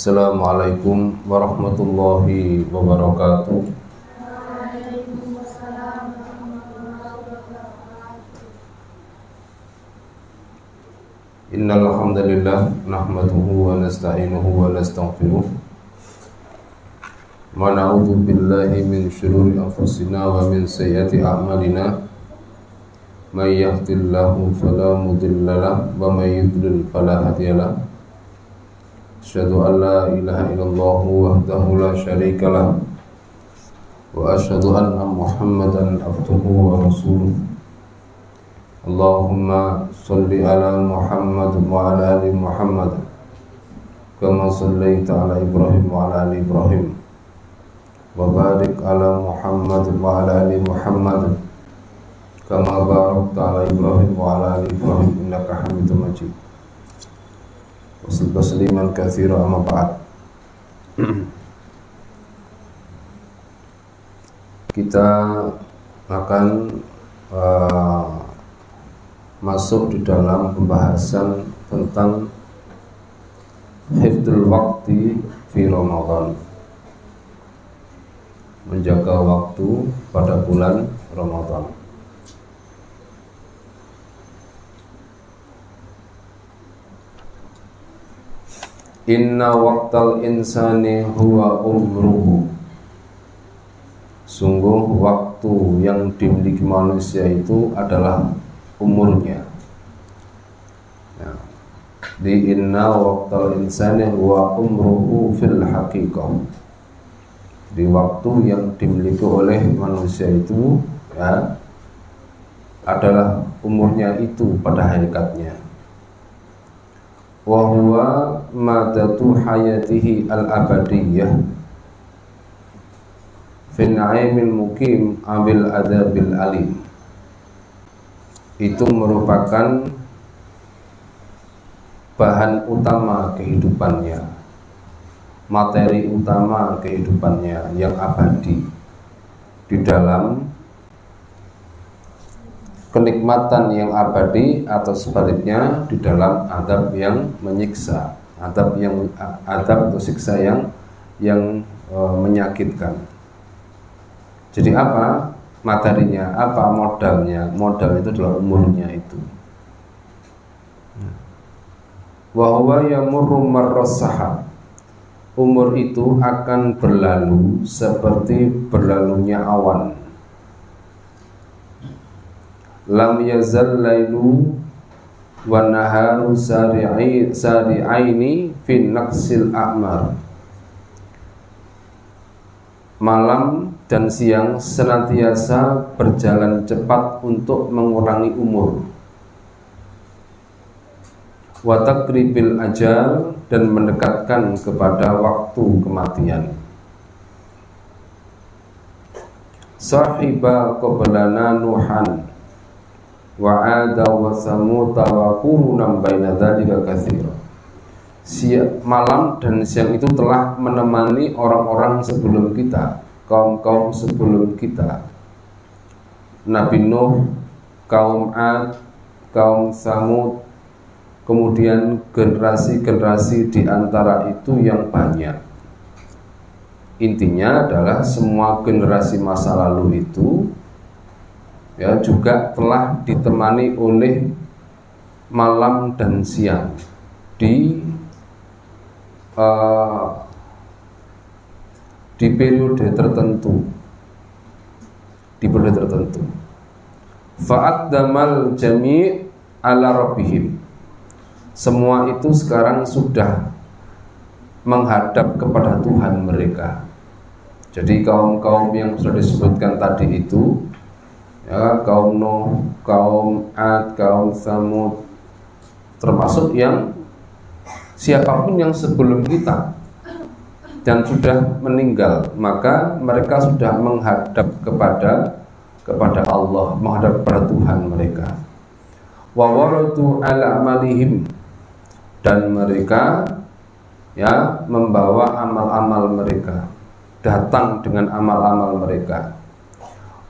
Assalamualaikum warahmatullahi wabarakatuh. Innal hamdalillah nahmaduhu wa nasta'inuhu wa nastaghfiruh wa na'udzu billahi min syururi anfusina wa min sayyiati a'malina may yahdihillahu fala mudilla lahu wa may yudlil fala hadiya lahu. Asyhadu an la ilaha illallah wahdahu la syarika lah wa asyhadu anna Muhammadan abduhu wa rasuluh. Allahumma shalli ala Muhammad wa ala ali Muhammad kama shallaita ala Ibrahim wa ala ali Ibrahim wa barik ala Muhammad wa ala ali Muhammad kama barakta ala Ibrahim wa ala ali Ibrahim innaka Hamidum Majid. Wasliman katsira amma ba'd. Kita akan masuk di dalam pembahasan tentang hifdzul waqti fi Ramadan, menjaga waktu pada bulan Ramadan. Inna waqtal insani huwa umruhu. Sungguh waktu yang dimiliki manusia itu adalah umurnya. Ya. Di inna waqtal insani huwa umruhu fil haqiqah. Di waktu yang dimiliki oleh manusia itu ya adalah umurnya itu pada hakikatnya. Wa huwa madatu hayatihi al-abadiyah fi na'imil mukim abil adabil alim. Itu merupakan bahan utama kehidupannya, materi utama kehidupannya yang abadi di dalam kenikmatan yang abadi, atau sebaliknya di dalam adab yang menyiksa, adab atau siksa yang menyakitkan. Jadi apa materinya, apa modalnya? Modal itu adalah umurnya itu. Wa huwa yamurru marras-sahab. Umur itu akan berlalu seperti berlalunya awan. Lam yazal lailu wa naharu sari'aini fi naqsil a'mar. Malam dan siang senantiasa berjalan cepat untuk mengurangi umur. Wa taqribil ajal, dan mendekatkan kepada waktu kematian. Sahiba qablana Nuhan wa 'ada wa samud wa qurunan baina dzalika katsira. Malam dan siang itu telah menemani orang-orang sebelum kita, kaum-kaum sebelum kita. Nabi Nuh, kaum 'Ad, kaum Samud, kemudian generasi-generasi di antara itu yang banyak. Intinya adalah semua generasi masa lalu itu ya juga telah ditemani oleh malam dan siang di periode tertentu, Fa'addamal jami' ala rabbihim. Semua itu sekarang sudah menghadap kepada Tuhan mereka. Jadi kaum-kaum yang sudah disebutkan tadi itu, ya, kaum Nuh, kaum 'Ad, kaum Samud, termasuk yang siapapun yang sebelum kita dan sudah meninggal, maka mereka sudah menghadap kepada Allah, menghadap kepada Tuhan mereka. Wa waradu ala amalihim, dan mereka ya membawa amal-amal mereka, datang dengan amal-amal mereka.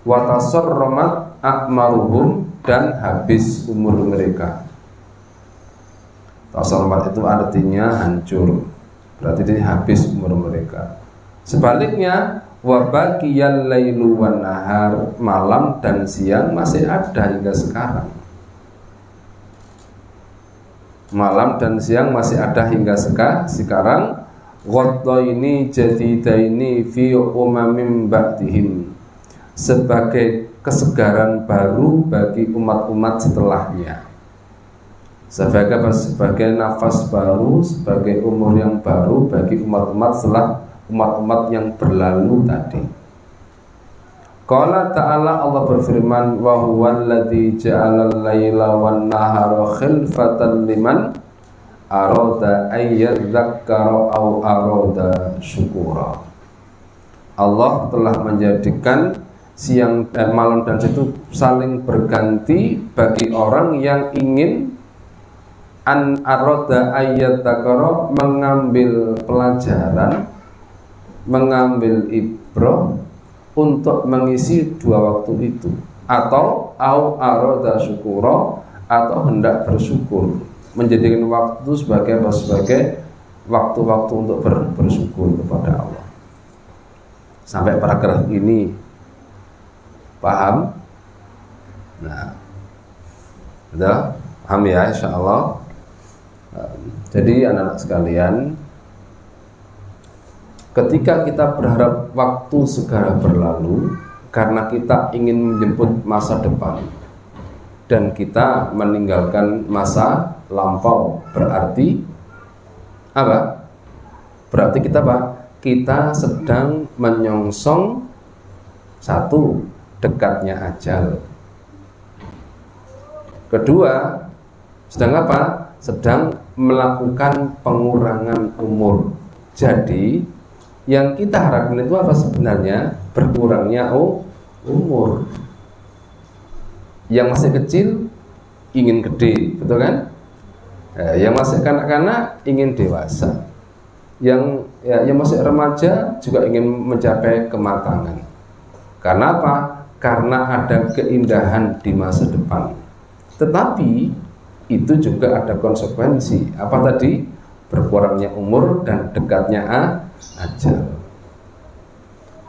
Wa tasarramat a'maruhum, dan habis umur mereka. Tasarrumat itu artinya hancur, berarti ini habis umur mereka. Sebaliknya, wa baqiyal lailu wan nahar, malam dan siang masih ada hingga sekarang. Malam dan siang masih ada hingga sekarang. Ghaddaini jadidaini fi umamin ba'dihim, sebagai kesegaran baru bagi umat-umat setelahnya, sebagai nafas baru, sebagai umur yang baru bagi umat-umat setelah umat-umat yang berlalu tadi. Qala ta'ala, Allah berfirman, wa huwal ladzi ja'alal laila wan nahara khilfatan liman arada ayyadzakkara aw arada syukura. Allah telah menjadikan siang dan malam dan itu saling berganti bagi orang yang ingin an arada ayyadzakkara, mengambil pelajaran, mengambil ibrah untuk mengisi dua waktu itu, atau au arada syukura, atau hendak bersyukur, menjadikan waktu itu sebagai waktu-waktu untuk bersyukur kepada Allah. Sampai paragraf ini paham? Nah, udah paham ya, insyaallah. Jadi anak-anak sekalian, ketika kita berharap waktu segera berlalu karena kita ingin menjemput masa depan dan kita meninggalkan masa lampau, berarti apa? Berarti kita apa? Kita sedang menyongsong satu, dekatnya ajal. Kedua, sedang apa? Sedang melakukan pengurangan umur. Jadi yang kita harapkan itu apa sebenarnya? Berkurangnya umur. Yang masih kecil ingin gede, betul kan? Yang masih kanak-kanak ingin dewasa. Yang masih remaja juga ingin mencapai kematangan. Karena apa? Karena ada keindahan di masa depan. Tetapi itu juga ada konsekuensi. Apa tadi? Berkurangnya umur dan dekatnya ajal.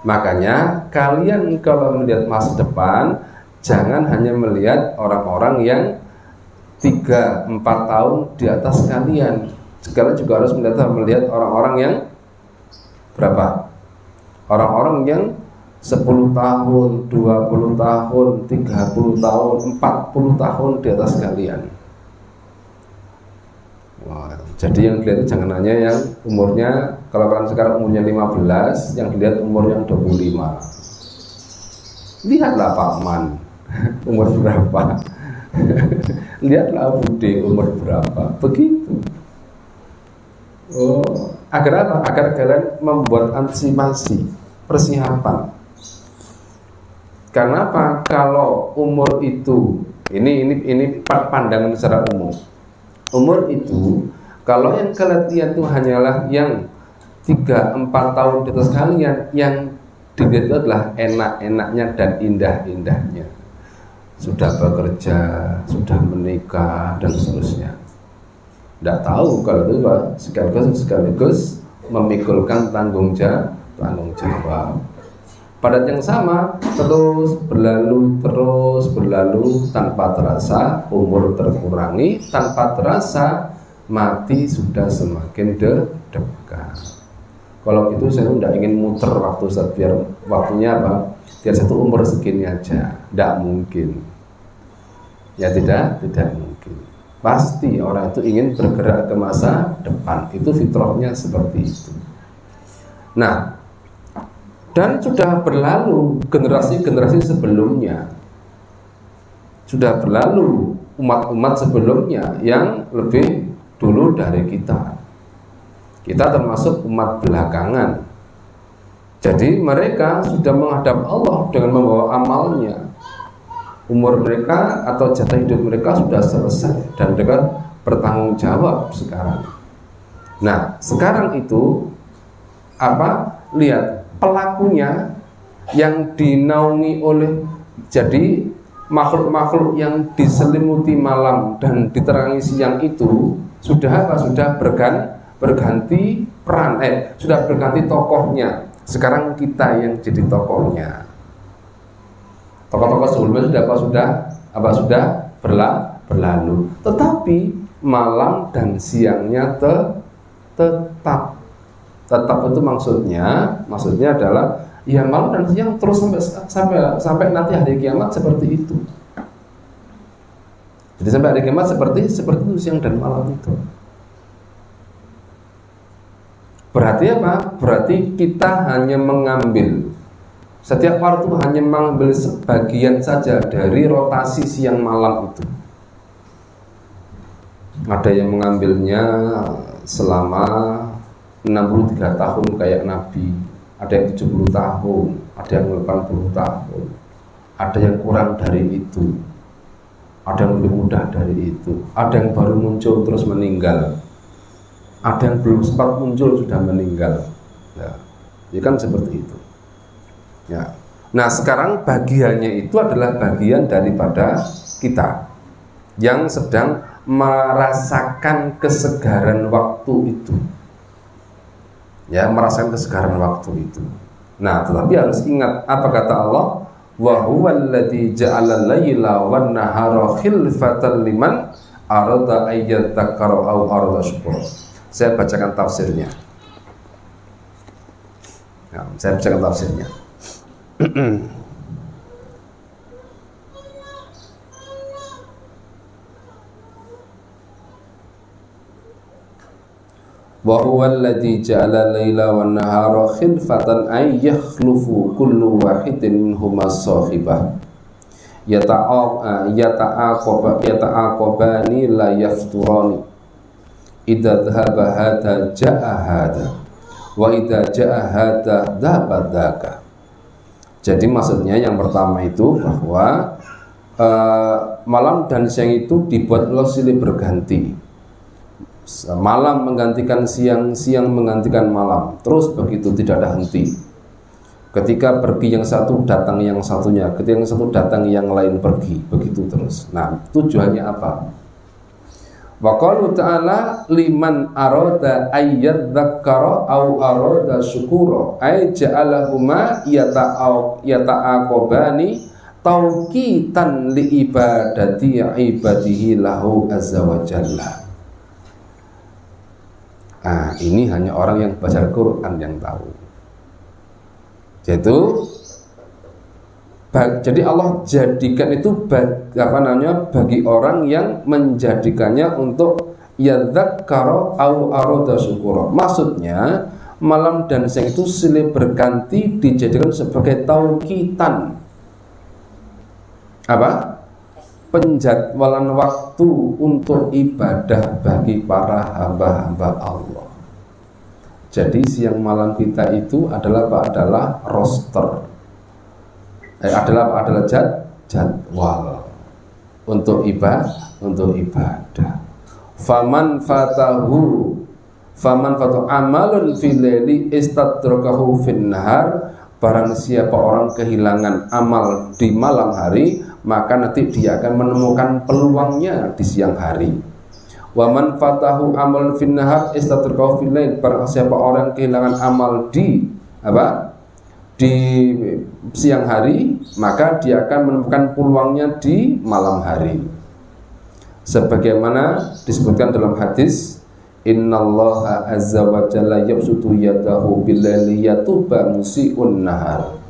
Makanya kalian kalau melihat masa depan, jangan hanya melihat orang-orang yang 3-4 tahun di atas kalian. Kalian juga harus melihat orang-orang yang berapa? Orang-orang yang 10 tahun, 20 tahun, 30 tahun, 40 tahun di atas kalian. Wah, jadi yang dilihat jangan hanya yang umurnya, kalau kalian sekarang umurnya 15, yang dilihat umur yang 25. Lihatlah Pak Man, umur berapa? Lihatlah Bude, umur berapa? Begitu. Agar apa? Agar kalian membuat antisipasi, persiapan. Karena apa? Kalau umur itu, ini pandangan secara umum. Umur itu, kalau yang kalian lihat itu hanyalah yang 3-4 tahun di atas kalian, yang dilihat itu adalah enak-enaknya dan indah-indahnya. Sudah bekerja, sudah menikah, dan seterusnya. Tidak tahu kalau itu sekaligus memikulkan tanggung jawab. Pada yang sama terus berlalu tanpa terasa, umur terkurangi, tanpa terasa mati sudah semakin dekat. Kalau gitu saya tidak ingin muter waktu biar waktunya apa? Biar satu umur segini aja, tidak mungkin. Ya tidak mungkin. Pasti orang itu ingin bergerak ke masa depan. Itu fitrahnya seperti itu. Nah, dan sudah berlalu generasi-generasi sebelumnya. Sudah berlalu umat-umat sebelumnya yang lebih dulu dari kita. Kita termasuk umat belakangan. Jadi mereka sudah menghadap Allah dengan membawa amalnya. Umur mereka atau jatah hidup mereka sudah selesai dan mereka bertanggung jawab sekarang. Nah, sekarang itu apa? Lihat pelakunya yang dinaungi oleh, jadi makhluk-makhluk yang diselimuti malam dan diterangi siang itu sudah apa? Sudah berganti peran, sudah berganti tokohnya. Sekarang kita yang jadi tokohnya. Tokoh-tokoh sebelumnya sudah berlalu. Tetapi malam dan siangnya tetap itu maksudnya adalah ya malam dan siang terus sampai nanti hari kiamat seperti itu. Jadi sampai hari kiamat seperti itu siang dan malam itu. Berarti apa? Berarti kita hanya mengambil setiap waktu hanya mengambil sebagian saja dari rotasi siang malam itu. Ada yang mengambilnya selama 63 tahun kayak Nabi, ada yang 70 tahun, ada yang 80 tahun, ada yang kurang dari itu, ada yang lebih mudah dari itu, ada yang baru muncul terus meninggal, ada yang belum sempat muncul sudah meninggal. Ya kan seperti itu. Ya. Nah sekarang bagiannya itu adalah bagian daripada kita yang sedang merasakan kesegaran waktu itu. Ya, merasakan kesegaran waktu itu. Nah, tetapi harus ingat apa kata Allah? Wa huwal ladzi ja'ala al-laila wan nahara khilfatan liman arada ayyadzakkara aw arada syukura. Saya bacakan tafsirnya. Ya, saya bacakan tafsirnya. Wa huwa alladzi ja'ala al-laila wan nahara khilfatan ay yakhlufu kullu wahidin minhuma sahibah yata'aqabani la yafturani idza dhahaba hadha ja'a hadha wa idza ja'a hadha dhahaba dhaka. Jadi maksudnya yang pertama itu bahwa malam dan siang itu dibuat Allah silih berganti. Malam menggantikan siang, siang menggantikan malam, terus begitu tidak ada henti. Ketika pergi yang satu datang yang satunya, ketika yang satu datang yang lain pergi, begitu terus. Nah, tujuannya apa? Wa qalu ta'ala liman arada ayyadzakkara aw arada syukura ay ja'alahuma yata'aqabani tauqitan li ibadati ibadihi lahu azza wa jalla. Nah, ini hanya orang yang baca Al-Quran yang tahu. Jadi Allah jadikan itu bagi orang yang menjadikannya untuk yadzakkara au arada syukura. Maksudnya malam dan siang itu silih berganti dijadikan sebagai tauqitan. Apa? Penjadwalan waktu untuk ibadah bagi para hamba-hamba Allah. Jadi siang malam kita itu adalah roster. Adalah jadwal untuk ibadah. Faman fatahu amalun fil laili istadrakahu fin nahar. Barang siapa orang kehilangan amal di malam hari, maka nanti dia akan menemukan peluangnya di siang hari. Wa man fatahu amal fin nahar istadrakahu fil lail. Barang siapa orang kehilangan amal di siang hari, maka dia akan menemukan peluangnya di malam hari. Sebagaimana disebutkan dalam hadis, innallaha azza wa jalla yabsutu yadahu bil-laili yatuba musii'un nahar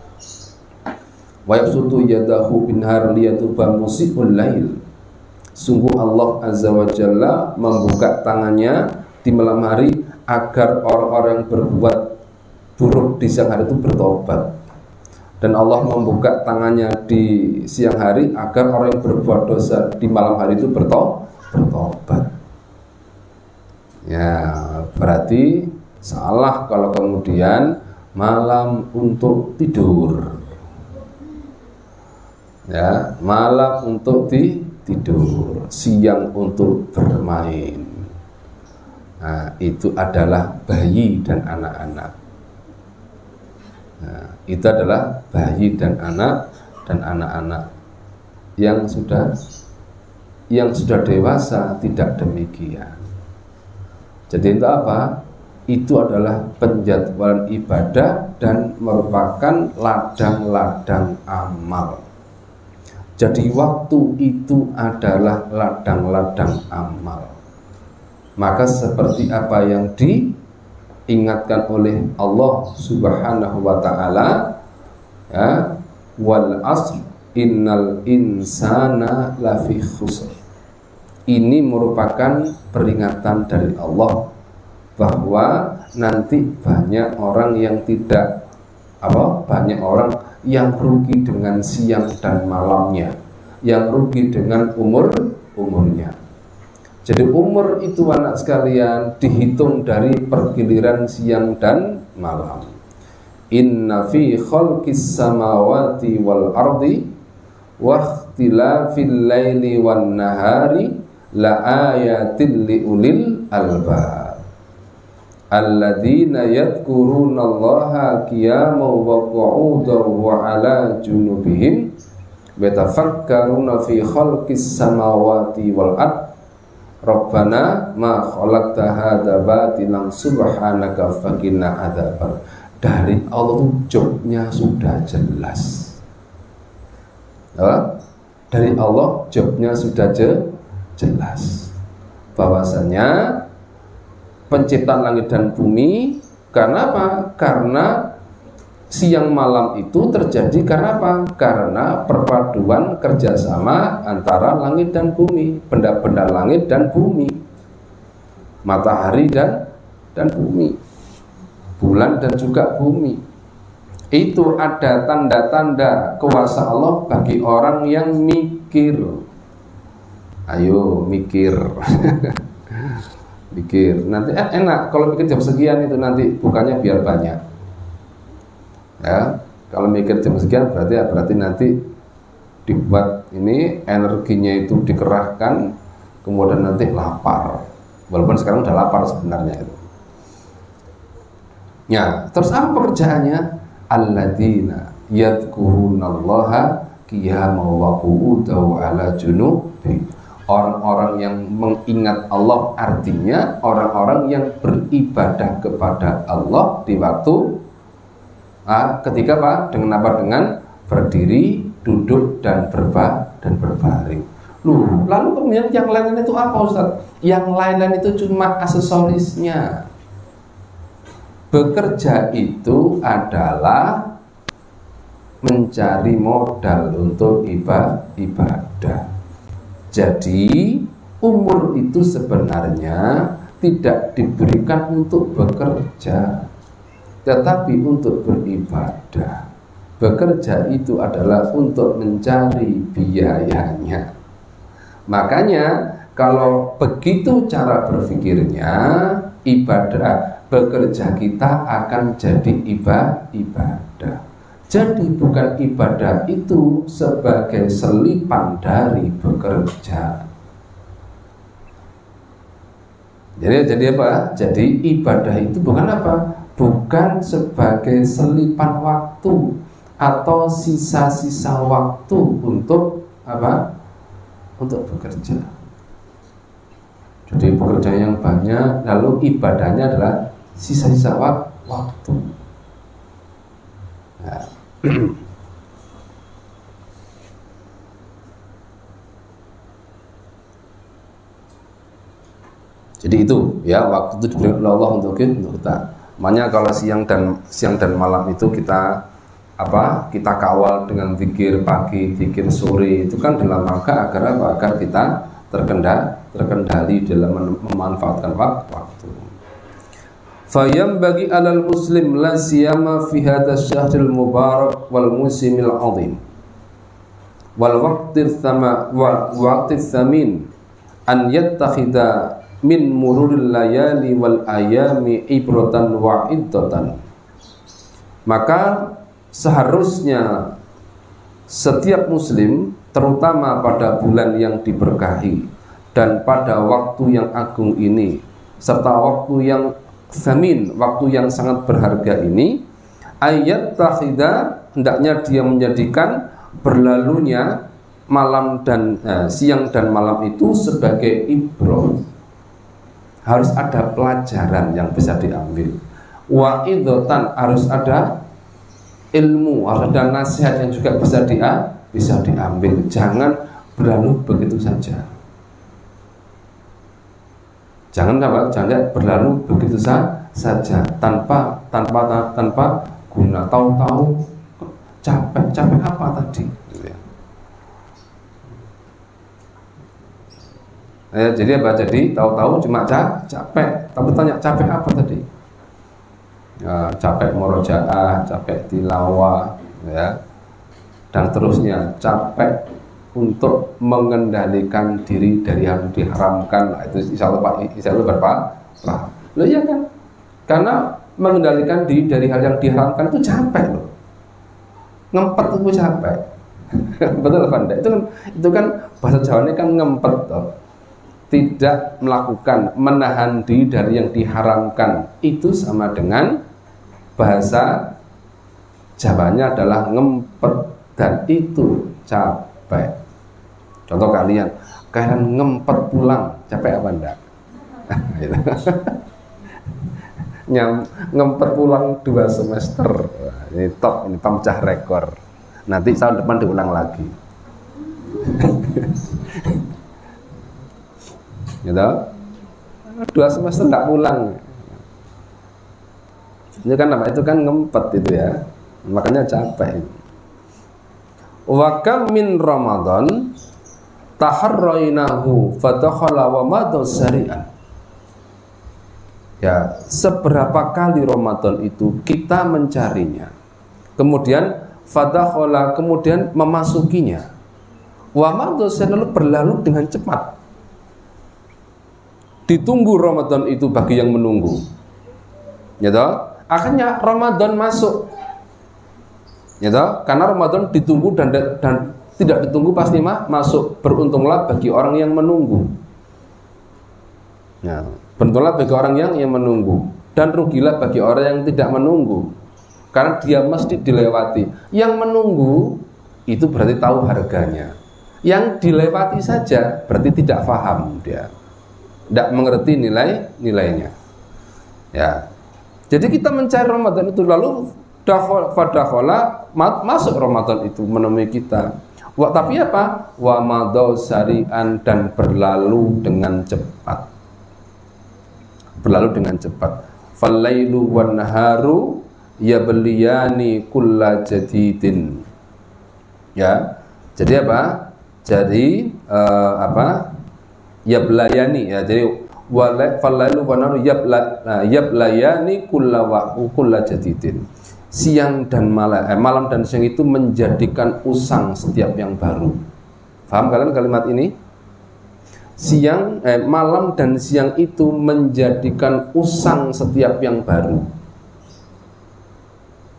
wa yabsutu yadahu bin-nahar liyatuba musii'ul lail. Sungguh Allah azza wa jalla membuka tangannya di malam hari agar orang-orang yang berbuat buruk di siang hari itu bertobat, dan Allah membuka tangannya di siang hari agar orang yang berbuat dosa di malam hari itu bertobat. Ya, berarti salah kalau kemudian malam untuk tidur. Ya, malam untuk tidur, siang untuk bermain. Nah, itu adalah bayi dan anak-anak. Nah, itu adalah bayi dan anak-anak yang sudah dewasa tidak demikian. Jadi itu apa? itu adalah penjadwalan ibadah dan merupakan ladang-ladang amal. Jadi waktu itu adalah ladang-ladang amal. Maka seperti apa yang diingatkan oleh Allah Subhanahu wa taala, ya, wal asr innal insana lafi khusr. Ini merupakan peringatan dari Allah bahwa nanti banyak orang yang banyak orang yang rugi dengan siang dan malamnya, yang rugi dengan umurnya. Jadi umur itu anak sekalian dihitung dari pergiliran siang dan malam. Inna fi khalqis samawati wal ardi wa ikhtilafil laili wan nahari la ayatin li ulil albab alladzina yadhkurunallaha qiyaman wa qu'udan wa 'ala junubihim yatafakkaruna fi khalqis samawati wal ard rabbana ma khalaqta hadza batilan subhanaka faqina adzabar. Dari Allah itu jobnya sudah jelas. Dari Allah jobnya sudah jelas bahwasanya penciptaan langit dan bumi. Karena apa? Karena siang malam itu terjadi karena apa? Karena perpaduan kerjasama antara langit dan bumi, benda-benda langit dan bumi, matahari dan bumi, bulan dan juga bumi. Itu ada tanda-tanda kuasa Allah bagi orang yang mikir. Ayo mikir. Mikir, nanti enak kalau mikir jam sekian itu nanti bukannya biar banyak. Ya, kalau mikir jam sekian berarti nanti dibuat ini energinya itu dikerahkan, kemudian nanti lapar. Walaupun sekarang udah lapar sebenarnya itu. Ya, terus apa pekerjaannya? Alladzina yadhkurunallaha qiyaman wa qu'udan wa 'ala junubihim. Orang-orang yang mengingat Allah, artinya orang-orang yang beribadah kepada Allah di waktu ketika apa? Dengan apa? Dengan berdiri, duduk dan berbaring. Lalu kemudian yang lain itu apa, Ustaz? Yang lain itu cuma aksesorisnya. Bekerja itu adalah mencari modal untuk ibadah. Jadi umur itu sebenarnya tidak diberikan untuk bekerja, tetapi untuk beribadah. Bekerja itu adalah untuk mencari biayanya. Makanya kalau begitu cara berpikirnya, ibadah bekerja kita akan jadi ibadah. Jadi bukan ibadah itu sebagai selipan dari bekerja. Jadi apa? Jadi ibadah itu bukan apa? Bukan sebagai selipan waktu atau sisa-sisa waktu untuk apa? Untuk bekerja. Jadi pekerjaan yang banyak, lalu ibadahnya adalah sisa-sisa waktu. Nah. Jadi itu ya, waktu itu diberikan oleh Allah untuk kita. Makanya kalau siang dan malam itu kita kawal dengan zikir pagi, zikir sore, itu kan dalam rangka agar kita terkendali dalam memanfaatkan waktu. Fayam bagi alal muslim la siyama fi hadha syahril mubarak wal musimil azim wal waqtil thamin an yattakhidha min mururil layali wal ayami ibratan wa iddatan. Maka seharusnya setiap muslim, terutama pada bulan yang diberkahi dan pada waktu yang agung ini, serta waktu yang thamin, waktu yang sangat berharga ini, ayat takhida, hendaknya dia menjadikan berlalunya malam dan siang dan malam itu sebagai ibrah. harus ada pelajaran yang bisa diambil. Wa idhotan, harus ada ilmu, harus ada nasihat yang juga bisa diambil. Jangan berlalu begitu saja. Jangan berlalu begitu saja tanpa guna. Tahu-tahu capek apa tadi? Jadi apa? Jadi tahu-tahu cuma capek. Tapi tanya capek apa tadi? Ya, capek murojaah, capek tilawah, ya, dan terusnya. Capek untuk mengendalikan diri dari yang diharamkan. Nah, itu insya Allah berapa? Loh iya kan? Karena mengendalikan diri dari hal yang diharamkan itu capek loh. Ngempet itu capek. Betul apa enggak? Itu kan bahasa Jawanya kan ngempet toh. Tidak melakukan, menahan diri dari yang diharamkan, itu sama dengan bahasa Jawanya adalah ngempet, dan itu capek. Contoh kalian ngempet pulang, capek apa enggak? Ngempet pulang 2 semester. Ini top, ini pemecah rekor. Nanti tahun depan diulang lagi. Gitu, 2 semester enggak pulang. Itu kan apa? Itu kan ngempet itu ya. Makanya capek. Wa kam min Ramadan taharrainahu fadakhala wa madha sari'an. Ya, seberapa kali Ramadan itu kita mencarinya. Kemudian fadakhala, kemudian memasukinya. Wa madha sari'an, berlalu dengan cepat. Ditunggu Ramadan itu bagi yang menunggu, ya toh? Akhirnya Ramadan masuk, ya toh? Karena Ramadan ditunggu dan tidak ditunggu pasti masuk. Beruntunglah bagi orang yang menunggu, ya, beruntunglah bagi orang yang menunggu, dan rugilah bagi orang yang tidak menunggu, karena dia mesti dilewati. Yang menunggu itu berarti tahu harganya, yang dilewati saja berarti tidak paham, dia tidak mengerti nilainya. Ya. Jadi kita mencari Ramadan itu, lalu fadakhala, masuk Ramadan itu menemui kita. Tapi apa? Wa madau sari'an, dan berlalu dengan cepat. Berlalu dengan cepat. Fallailu wan naharu yabliyani kulla jadidin. Ya. Jadi apa? Jadi yablayani, ya, jadi fallailu wan naharu yablayani kulla jadidin. Siang dan malam dan siang itu menjadikan usang setiap yang baru. Paham kalian kalimat ini? Malam dan siang itu menjadikan usang setiap yang baru.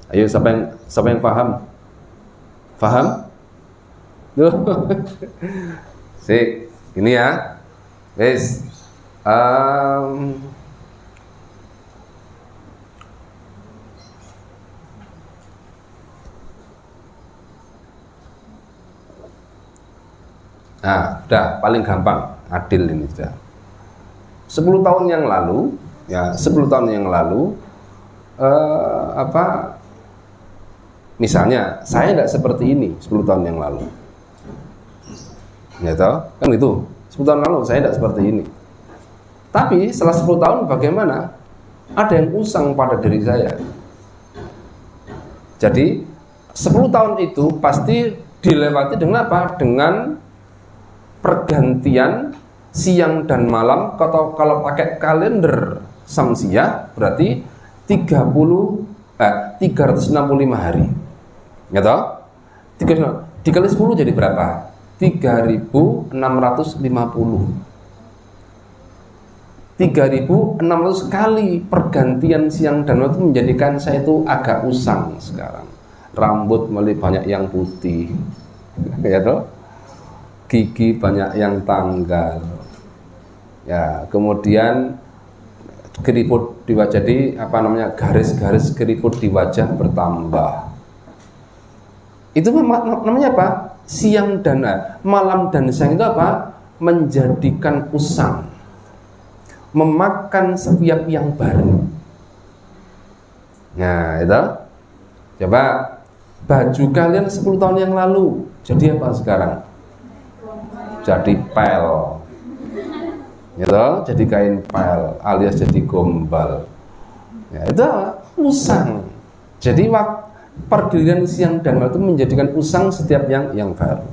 Ayo, siapa yang paham? Paham? Sik, ini ya. Wes, udah paling gampang, adil ini sudah. 10 tahun yang lalu, ya, 10 tahun yang lalu, misalnya saya tidak seperti ini 10 tahun yang lalu, ya toh, kan itu. 10 tahun lalu saya tidak seperti ini. Tapi setelah 10 tahun bagaimana? Ada yang usang pada diri saya. Jadi 10 tahun itu pasti dilewati dengan apa? Dengan pergantian siang dan malam. Kalau pakai kalender Samsiah berarti 365 hari. Ya toh? Dikali 10 jadi berapa? 3.650. 3.600 kali pergantian siang dan malam itu menjadikan saya itu agak usang sekarang. Rambut mulai banyak yang putih, ya toh? Gigi banyak yang tanggal. Ya, kemudian keriput di wajah, jadi garis-garis keriput di wajah bertambah. Itu namanya apa? Siang dan malam dan siang itu apa? Menjadikan usang. memakan setiap yang baru. Nah, itu coba baju kalian 10 tahun yang lalu jadi apa sekarang? Jadi pel. Gitu, jadi kain pel alias jadi gombal. Ya, itu usang. Jadi pergiliran siang dan malam itu menjadikan usang setiap yang baru.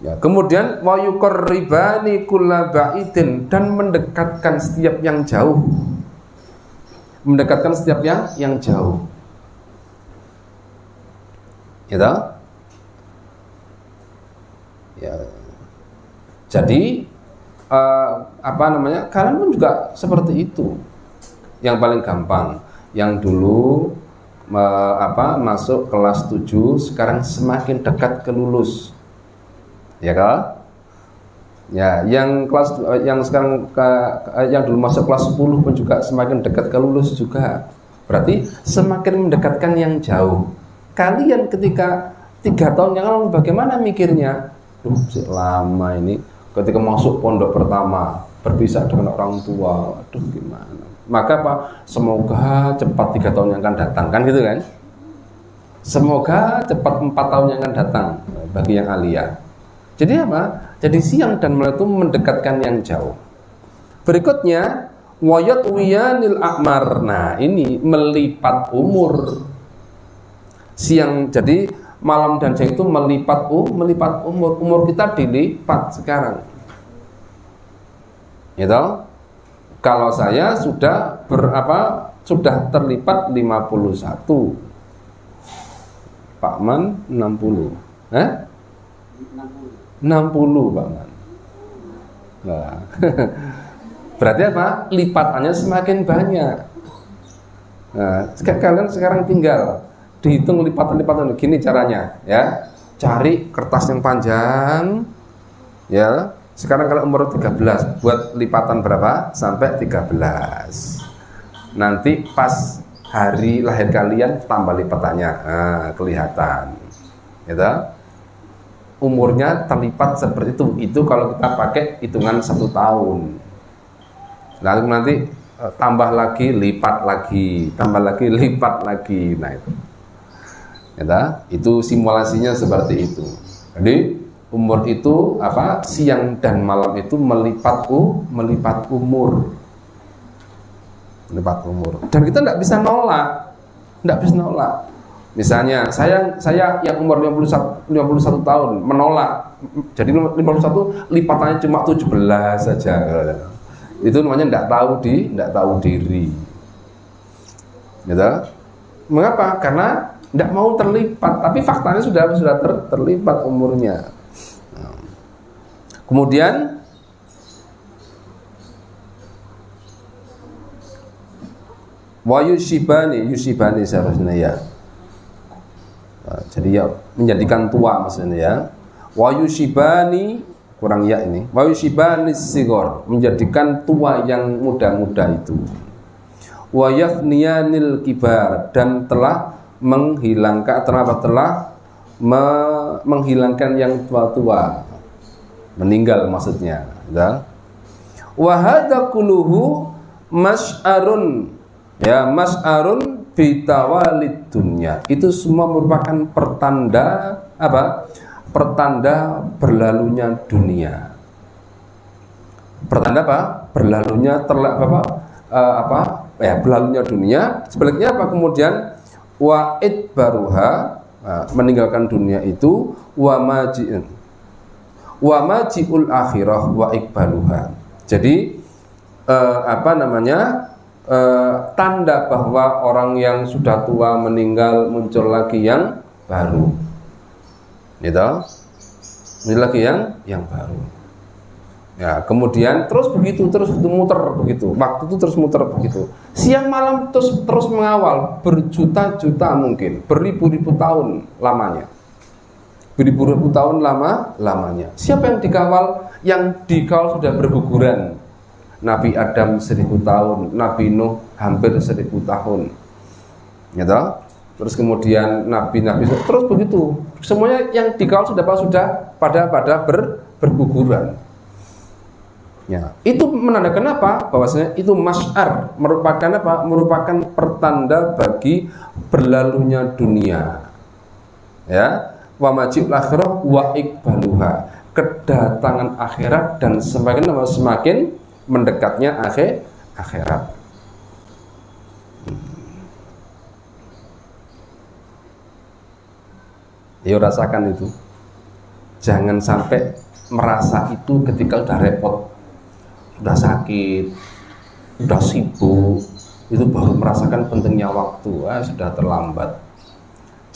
Ya, kemudian wa yuqarribani kulla ba'idin, dan mendekatkan setiap yang jauh. Mendekatkan setiap yang jauh. Gitu? Ya. Jadi kalian pun juga seperti itu. Yang paling gampang, yang dulu masuk kelas 7 sekarang semakin dekat ke lulus. Ya kan? Ya, yang sekarang yang dulu masuk kelas 10 pun juga semakin dekat ke lulus juga. Berarti semakin mendekatkan yang jauh. Kalian ketika 3 tahun yang lalu bagaimana mikirnya? Lama ini. Ketika masuk pondok pertama berpisah dengan orang tua, aduh gimana? Maka semoga cepat 3 tahun yang akan datang, kan gitu kan? Semoga cepat 4 tahun yang akan datang bagi yang alia. Jadi apa? Jadi siang dan malam itu mendekatkan yang jauh. Berikutnya wayat wiyanil akmar. Nah, ini melipat umur. Siang jadi malam dan siang itu melipat umur kita dilipat sekarang. Gitu. Kalau saya sudah sudah terlipat 51. Pak Man 60. 60 Pak Man. Nah. Berarti apa? Lipatannya semakin banyak. Nah, kalian sekarang tinggal dihitung lipatan-lipatan. Gini caranya, ya. Cari kertas yang panjang, ya. Sekarang kalau umur 13, buat lipatan berapa? Sampai 13. Nanti pas hari lahir kalian tambah lipatannya, kelihatan. Gitu. Umurnya terlipat seperti itu. Itu kalau kita pakai hitungan 1 tahun. Lalu nanti tambah lagi, lipat lagi, tambah lagi, lipat lagi. Nah itu. Itu simulasinya seperti itu. Jadi umur itu siang dan malam itu melipat umur. Melipat umur. Dan kita tidak bisa nolak. Misalnya saya yang umur 51 tahun menolak. Jadi 51 lipatannya cuma 17 saja. Itu namanya tidak tahu diri. Gitu. Mengapa? Karena tidak mau terlipat, tapi faktanya sudah terlipat umurnya. Kemudian wa yusibani seharusnya ya. Jadi ya menjadikan tua maksudnya ya. Wa yusibani kurang ya ini. Wa yusibani sigor, menjadikan tua yang muda-muda itu. Wa yafniyanil kibar, dan telah menghilangkan yang tua-tua, meninggal maksudnya, ya. Wa hadza kulluhu mas'arun bitawalid dunya. Itu semua merupakan pertanda berlalunya dunia. Pertanda berlalunya berlalunya dunia. Sebaliknya apa kemudian? Wa idbaruha, meninggalkan dunia itu, wa maji'ul akhirah wa ikbaluha. Jadi tanda bahwa orang yang sudah tua meninggal, muncul lagi yang baru. Gitu. Ini lagi yang baru. Ya, kemudian terus muter begitu. Waktu itu terus muter begitu. Siang malam terus mengawal, berjuta-juta mungkin, beribu-ribu tahun lamanya. Beribu-ribu tahun lamanya. Siapa yang dikawal? Yang dikawal sudah berguguran. Nabi Adam 1000 tahun, Nabi Nuh hampir 1000 tahun. Gitu? Terus kemudian nabi-nabi terus begitu. Semuanya yang dikawal sudah pada berguguran. Ya, itu menandakan apa? Bahwasanya itu masyar, merupakan apa? Merupakan pertanda bagi berlalunya dunia. Ya, wa majib akhirah wa iqbaluha, kedatangan akhirat dan semakin mendekatnya akhirat. Ya rasakan itu. Jangan sampai merasa itu ketika udah repot, udah sakit, udah sibuk, itu baru merasakan pentingnya waktu. Sudah terlambat.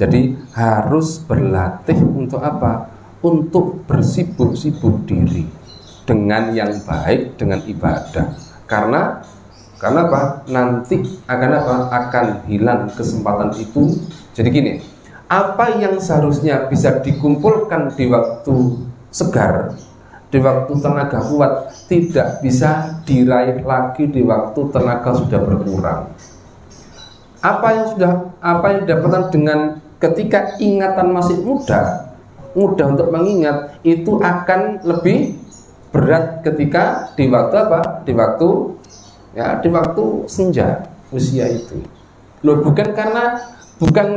Jadi harus berlatih untuk apa? Untuk bersibuk-sibuk diri dengan yang baik, dengan ibadah. Karena apa? Nanti akan apa? Akan hilang kesempatan itu. Jadi gini, apa yang seharusnya bisa dikumpulkan di waktu segar, di waktu tenaga kuat, tidak bisa diraih lagi di waktu tenaga sudah berkurang. Apa yang didapatkan dengan ketika ingatan masih muda untuk mengingat, itu akan lebih berat ketika di waktu apa? Di waktu senja usia itu. Loh, bukan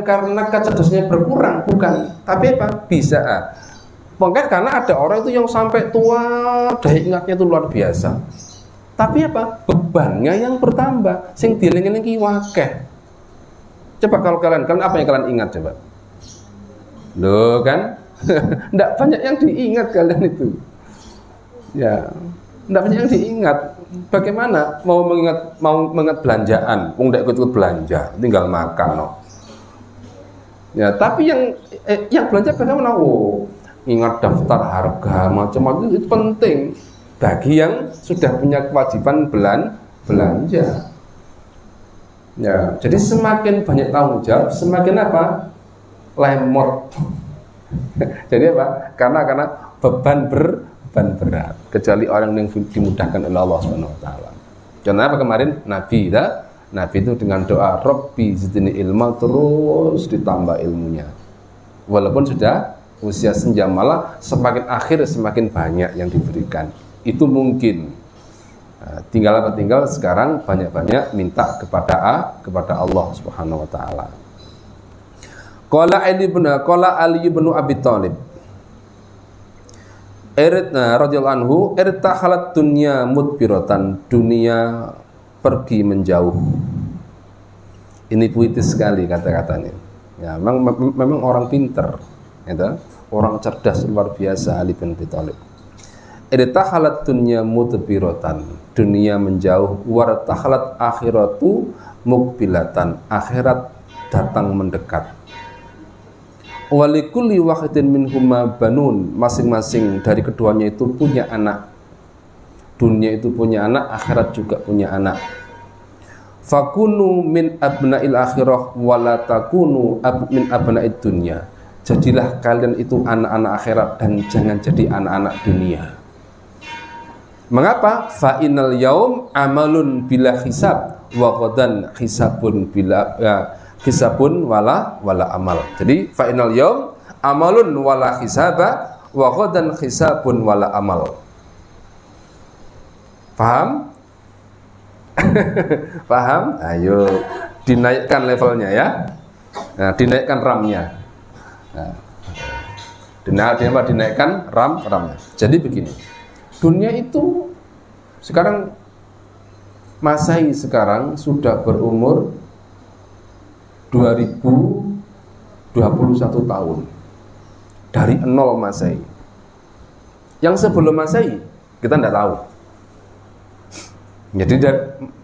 karena kecerdasannya berkurang, bukan. Tapi apa? Bisa. Mungkin karena ada orang itu yang sampai tua daya ingatnya itu luar biasa. Tapi apa? Bebannya yang bertambah. Sing dieling-eling ki wakeh. Coba kalau kalian apa yang kalian ingat coba? Loh kan? Enggak banyak yang diingat kalian itu. Ya, enggak banyak yang diingat. Bagaimana mau mengingat belanjaan? Wong ndak ikut belanja, tinggal makan no. Ya, tapi yang belanja bagaimana? Ingat daftar harga macam-macam itu penting bagi yang sudah punya kewajiban belanja. Ya, jadi semakin banyak tanggung jawab, semakin apa? Lemot. Jadi apa? Karena beban berat. Kecuali orang yang dimudahkan oleh Allah Subhanahu wa taala. Contohnya apa kemarin? Nabi itu dengan doa Rabbi zidni ilma terus ditambah ilmunya. Walaupun sudah usia senja, malah semakin akhir semakin banyak yang diberikan. Itu mungkin. Tinggal sekarang banyak-banyak minta kepada Allah Subhanahu wa taala. Qala Ali bin Abi Thalib radhiyallahu anhu, irtahalat dunya mudbiratan, dunia pergi menjauh. Ini puitis sekali kata-katanya. Ya, memang orang pinter, gitu. Orang cerdas luar biasa Ali bin Abi Thalib. Irtahalat dunya mudbiratan, dunia menjauh, wartahalat akhiratu mukbilatan, akhirat datang mendekat. Walikulli wahidin minhuma banun, masing-masing dari keduanya itu punya anak. Dunia itu punya anak, akhirat juga punya anak. Fakunu min abna'il akhirah wala takunu min abna'id dunya. Jadilah kalian itu anak-anak akhirat dan jangan jadi anak-anak dunia. Mengapa? Fa innal yaum amalun bila hisab wa ghadan hisabun wala amal. Jadi fa innal yaum amalun wala hisaba wa ghadan hisabun wala amal. Paham? Paham? Ayo dinaikkan levelnya ya. Nah, dinaikkan RAM-nya. Nah, dinaikkan RAM-nya. Jadi begini. Dunia itu sekarang Masehi sekarang sudah berumur 2021 tahun. Dari 0 Masehi. Yang sebelum Masehi kita tidak tahu. Jadi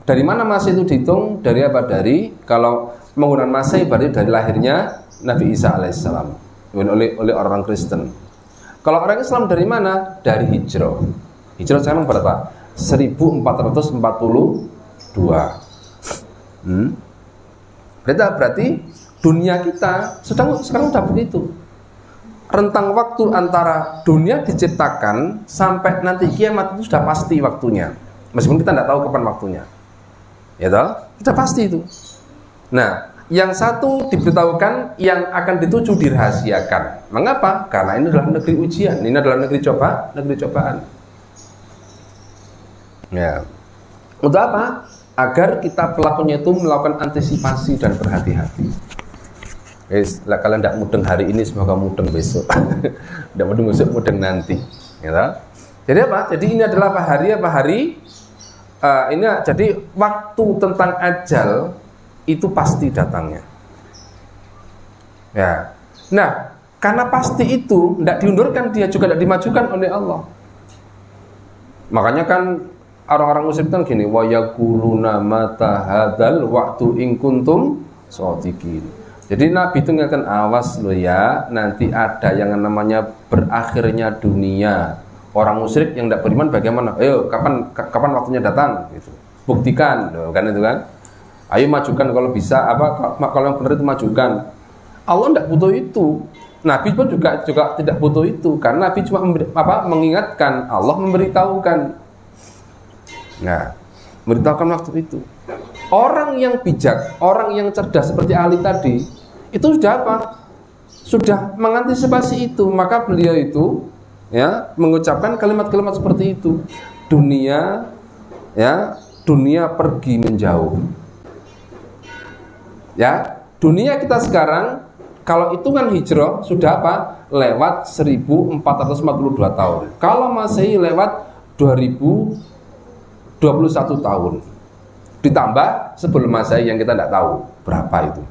dari mana Masehi itu dihitung? Dari apa? Dari kalau menggunakan Masehi berarti dari lahirnya Nabi Isa alaihissalam oleh orang Kristen. Kalau orang Islam dari mana? Dari hijrah. Hijrah sekarang berapa? 1442. Berarti dunia kita sekarang sudah begitu. Rentang waktu antara dunia diciptakan sampai nanti kiamat itu sudah pasti waktunya. Meskipun kita tidak tahu kapan waktunya. Ya toh? Sudah pasti itu. Nah, yang satu diberitahukan, yang akan dituju dirahasiakan. Mengapa? Karena ini adalah negeri ujian, ini adalah negeri cobaan. Ya. Untuk apa? Agar kita pelakunya itu melakukan antisipasi dan berhati-hati. Lah kalian tidak mudeng hari ini, semoga mudeng besok. Tidak mudeng besok, mudeng nanti. Gitu. Jadi apa? Jadi ini adalah apa hari? Apa hari? Ini jadi waktu tentang ajal itu pasti datangnya. Ya. Nah, karena pasti itu tidak diundurkan, dia juga tidak dimajukan oleh Allah. Makanya kan orang-orang musyrik kan gini, wa yaquluna mata hadzal waqtu in kuntum shadiqin. Jadi Nabi itu ngatakan, awas lo ya, nanti ada yang namanya berakhirnya dunia. Orang musyrik yang tidak beriman bagaimana? Ayo, kapan waktunya datang? Gitu. Buktikan, loh, kan itu kan? Ayo majukan kalau bisa, kalau yang benar itu majukan. Allah tidak butuh itu. Nabi pun juga tidak butuh itu, karena Nabi cuma mengingatkan, Allah memberitahukan. Nah, memberitahukan waktu itu. Orang yang bijak, orang yang cerdas seperti Ali tadi, itu sudah apa? Sudah mengantisipasi itu, maka beliau itu ya mengucapkan kalimat-kalimat seperti itu. Dunia pergi menjauh. Ya, dunia kita sekarang kalau hitungan hijrah sudah apa? Lewat 1442 tahun. Kalau Masehi lewat 2021 tahun. Ditambah sebelum Masehi yang kita tidak tahu berapa itu.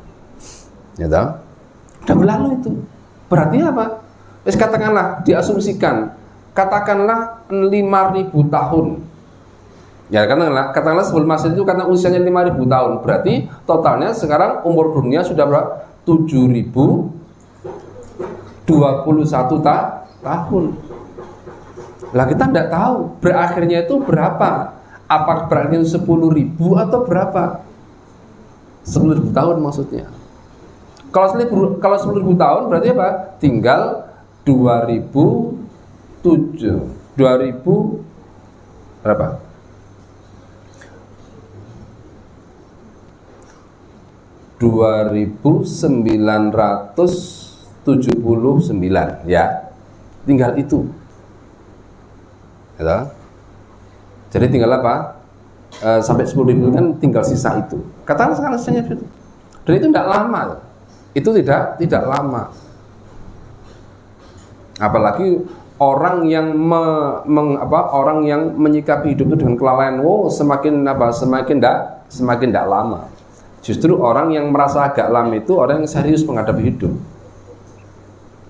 Ya tahu? Sudah berlalu itu. Berarti apa? Katakanlah diasumsikan, katakanlah 5.000 tahun. Ya katakanlah sebelum Masehi itu karena usianya 5.000 tahun. Berarti totalnya sekarang umur dunia sudah berapa? 7.021 tahun. Lah kita tidak tahu berakhirnya itu berapa. Apakah berakhirnya 10.000 atau berapa? 10.000 tahun maksudnya. Kalau 10.000 tahun berarti apa? Tinggal 2000 berapa? 2.979 ya, tinggal itu. Ya, jadi tinggal apa? Sampai 10.000 kan tinggal sisa itu. Katakanlah sekarang sisanya itu. Dan itu tidak lama. Itu tidak lama. Apalagi orang yang orang yang menyikapi hidup itu dengan kelalaian, semakin tidak lama. Justru orang yang merasa agak lama itu orang yang serius menghadapi hidup.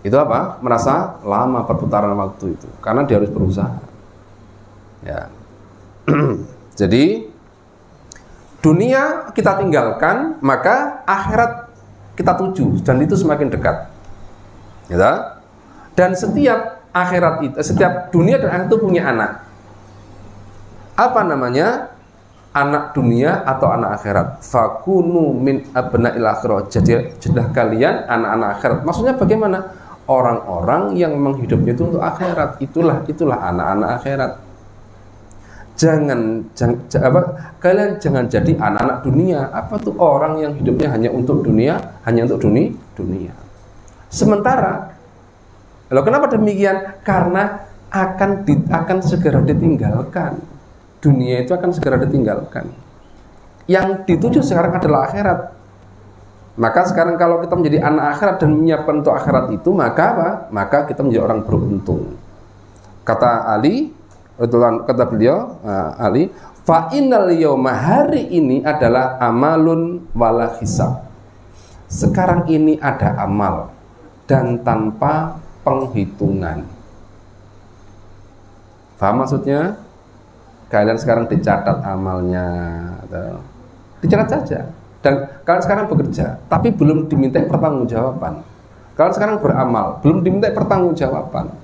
Itu apa? Merasa lama perputaran waktu itu, karena dia harus berusaha. Ya. Jadi dunia kita tinggalkan, maka akhirat kita tuju, dan itu semakin dekat. Ya. Dan setiap akhirat itu, setiap dunia dan akhirat itu punya anak. Apa namanya? Anak dunia atau anak akhirat. Fakunu min abna'il akhirat. Jadilah kalian anak-anak akhirat. Maksudnya bagaimana? Orang-orang yang menghidupnya itu untuk akhirat. Itulah anak-anak akhirat. Kalian jangan jadi anak-anak dunia. Apa tuh? Orang yang hidupnya hanya untuk dunia, dunia. Sementara, kenapa demikian? Karena akan segera ditinggalkan. Dunia itu akan segera ditinggalkan. Yang dituju sekarang adalah akhirat. Maka sekarang kalau kita menjadi anak akhirat dan menyiapkan untuk akhirat itu, maka apa? Maka kita menjadi orang beruntung. Kata beliau, Ali, fa innal yawma, hari ini adalah amalun wala hisab. Sekarang ini ada amal dan tanpa penghitungan. Paham maksudnya? Kalian sekarang dicatat amalnya, dicatat saja. Dan kalian sekarang bekerja, tapi belum diminta pertanggungjawaban. Kalian sekarang beramal, belum diminta pertanggungjawaban.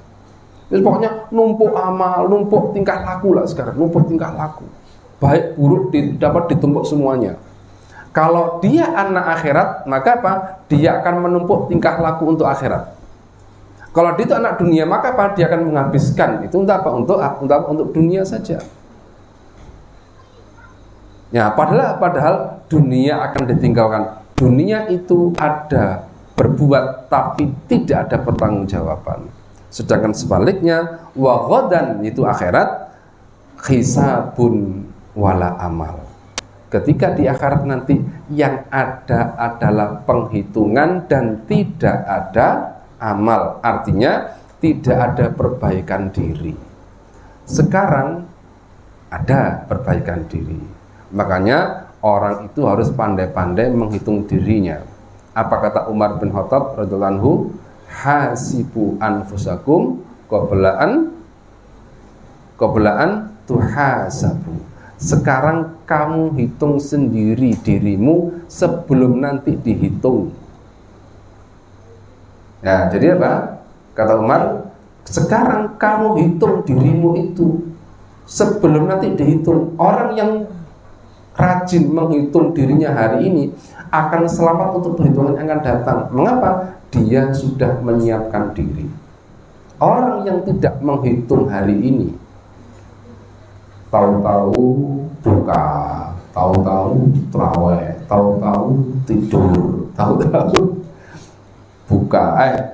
Jadi pokoknya numpuk amal, numpuk tingkah laku lah sekarang, numpuk tingkah laku. Baik buruk dapat ditumpuk semuanya. Kalau dia anak akhirat, maka apa? Dia akan menumpuk tingkah laku untuk akhirat. Kalau dia itu anak dunia, maka apa? Dia akan menghabiskan itu untuk apa? Untuk dunia saja. Ya, padahal dunia akan ditinggalkan. Dunia itu ada berbuat tapi tidak ada pertanggungjawaban. Sedangkan sebaliknya, wa ghadan itu akhirat, hisabun wala amal. Ketika di akhirat nanti yang ada adalah penghitungan dan tidak ada amal, artinya tidak ada perbaikan diri. Sekarang ada perbaikan diri, makanya orang itu harus pandai-pandai menghitung dirinya. Apa kata Umar bin Khattab radhiyallahu anhu? Hasibu anfusakum qabla an tuhasabu. Sekarang kamu hitung sendiri dirimu sebelum nanti dihitung. Nah, jadi apa? Kata Umar, sekarang kamu hitung dirimu itu sebelum nanti dihitung. Orang yang rajin menghitung dirinya hari ini akan selamat untuk perhitungan yang akan datang. Mengapa? Dia sudah menyiapkan diri. Orang yang tidak menghitung hari ini, tahu-tahu buka, tahu-tahu terawih, tahu-tahu tidur, tahu-tahu buka,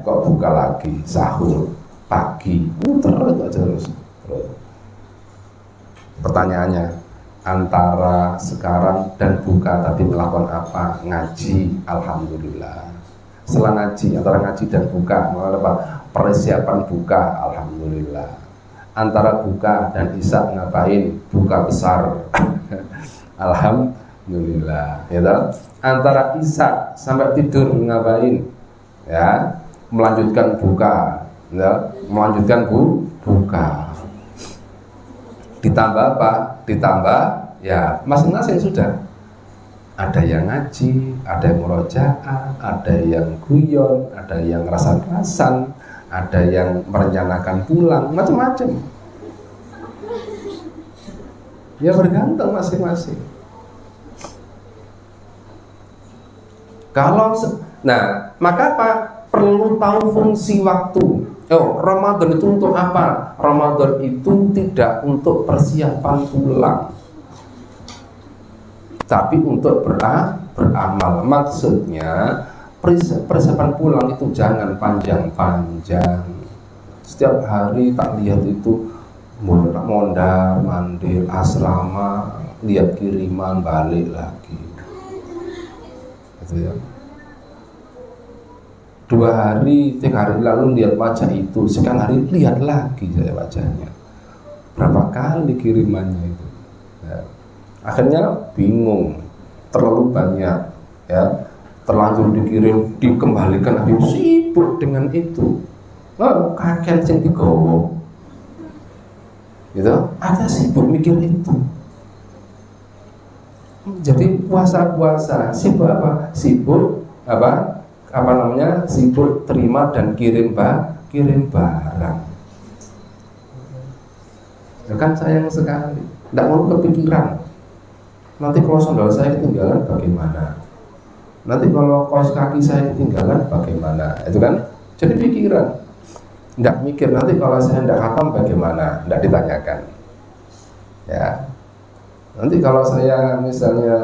kok buka lagi, sahur, pagi, terus. Pertanyaannya, antara sekarang dan buka tadi melakukan apa? Ngaji, alhamdulillah. Setelah ngaji, antara ngaji dan buka melakukan apa? Persiapan buka, alhamdulillah. Antara buka dan isya ngapain? Buka besar. Alhamdulillah. Ya toh? Antara isya sampai tidur ngapain? Ya, melanjutkan buka. Ya, melanjutkan buka. Ditambah apa? Ditambah ya masing-masing sudah. Ada yang ngaji, ada yang murojaah, ada yang guyon, ada yang rasan-rasan, ada yang merencanakan pulang, macam-macam. Ya bergantung masing-masing. Nah, maka apa? Perlu tahu fungsi waktu. Ramadan itu untuk apa? Ramadan itu tidak untuk persiapan pulang, tapi untuk beramal. Maksudnya persiapan pulang itu jangan panjang-panjang. Setiap hari tak lihat itu mondar mandir asrama, lihat kiriman, balik lagi. Gitu ya. 2 hari, 3 hari lalu lihat wajah itu, sekarang hari lihat lagi saya wajahnya. Berapa kali kirimannya itu? Ya. Akhirnya bingung, terlalu banyak, ya. Terlanjur dikirim, dikembalikan, habis sibuk dengan itu. Kakek sing digowo. Gitu, ada sibuk mikir itu. Jadi puasa-puasa sibuk apa? Sibuk apa? Sibuk terima dan kirim barang. Ya kan sayang sekali. Tidak mau kepikiran. Nanti kalau sandal saya ketinggalan bagaimana? Nanti kalau kaos kaki saya ketinggalan bagaimana? Itu kan jadi pikiran. Tidak mikir nanti kalau saya tidak khatam bagaimana? Tidak ditanyakan. Ya. Nanti kalau saya misalnya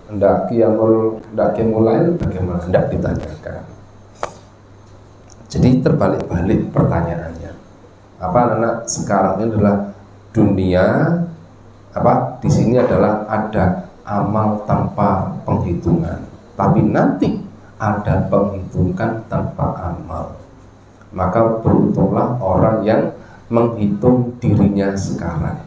tidak qiyamul lail bagaimana? Tidak ditanyakan. Jadi terbalik-balik pertanyaannya. Apa anak sekarang ini adalah dunia apa? Di sini adalah ada amal tanpa penghitungan. Tapi nanti ada penghitungan tanpa amal. Maka beruntunglah orang yang menghitung dirinya sekarang,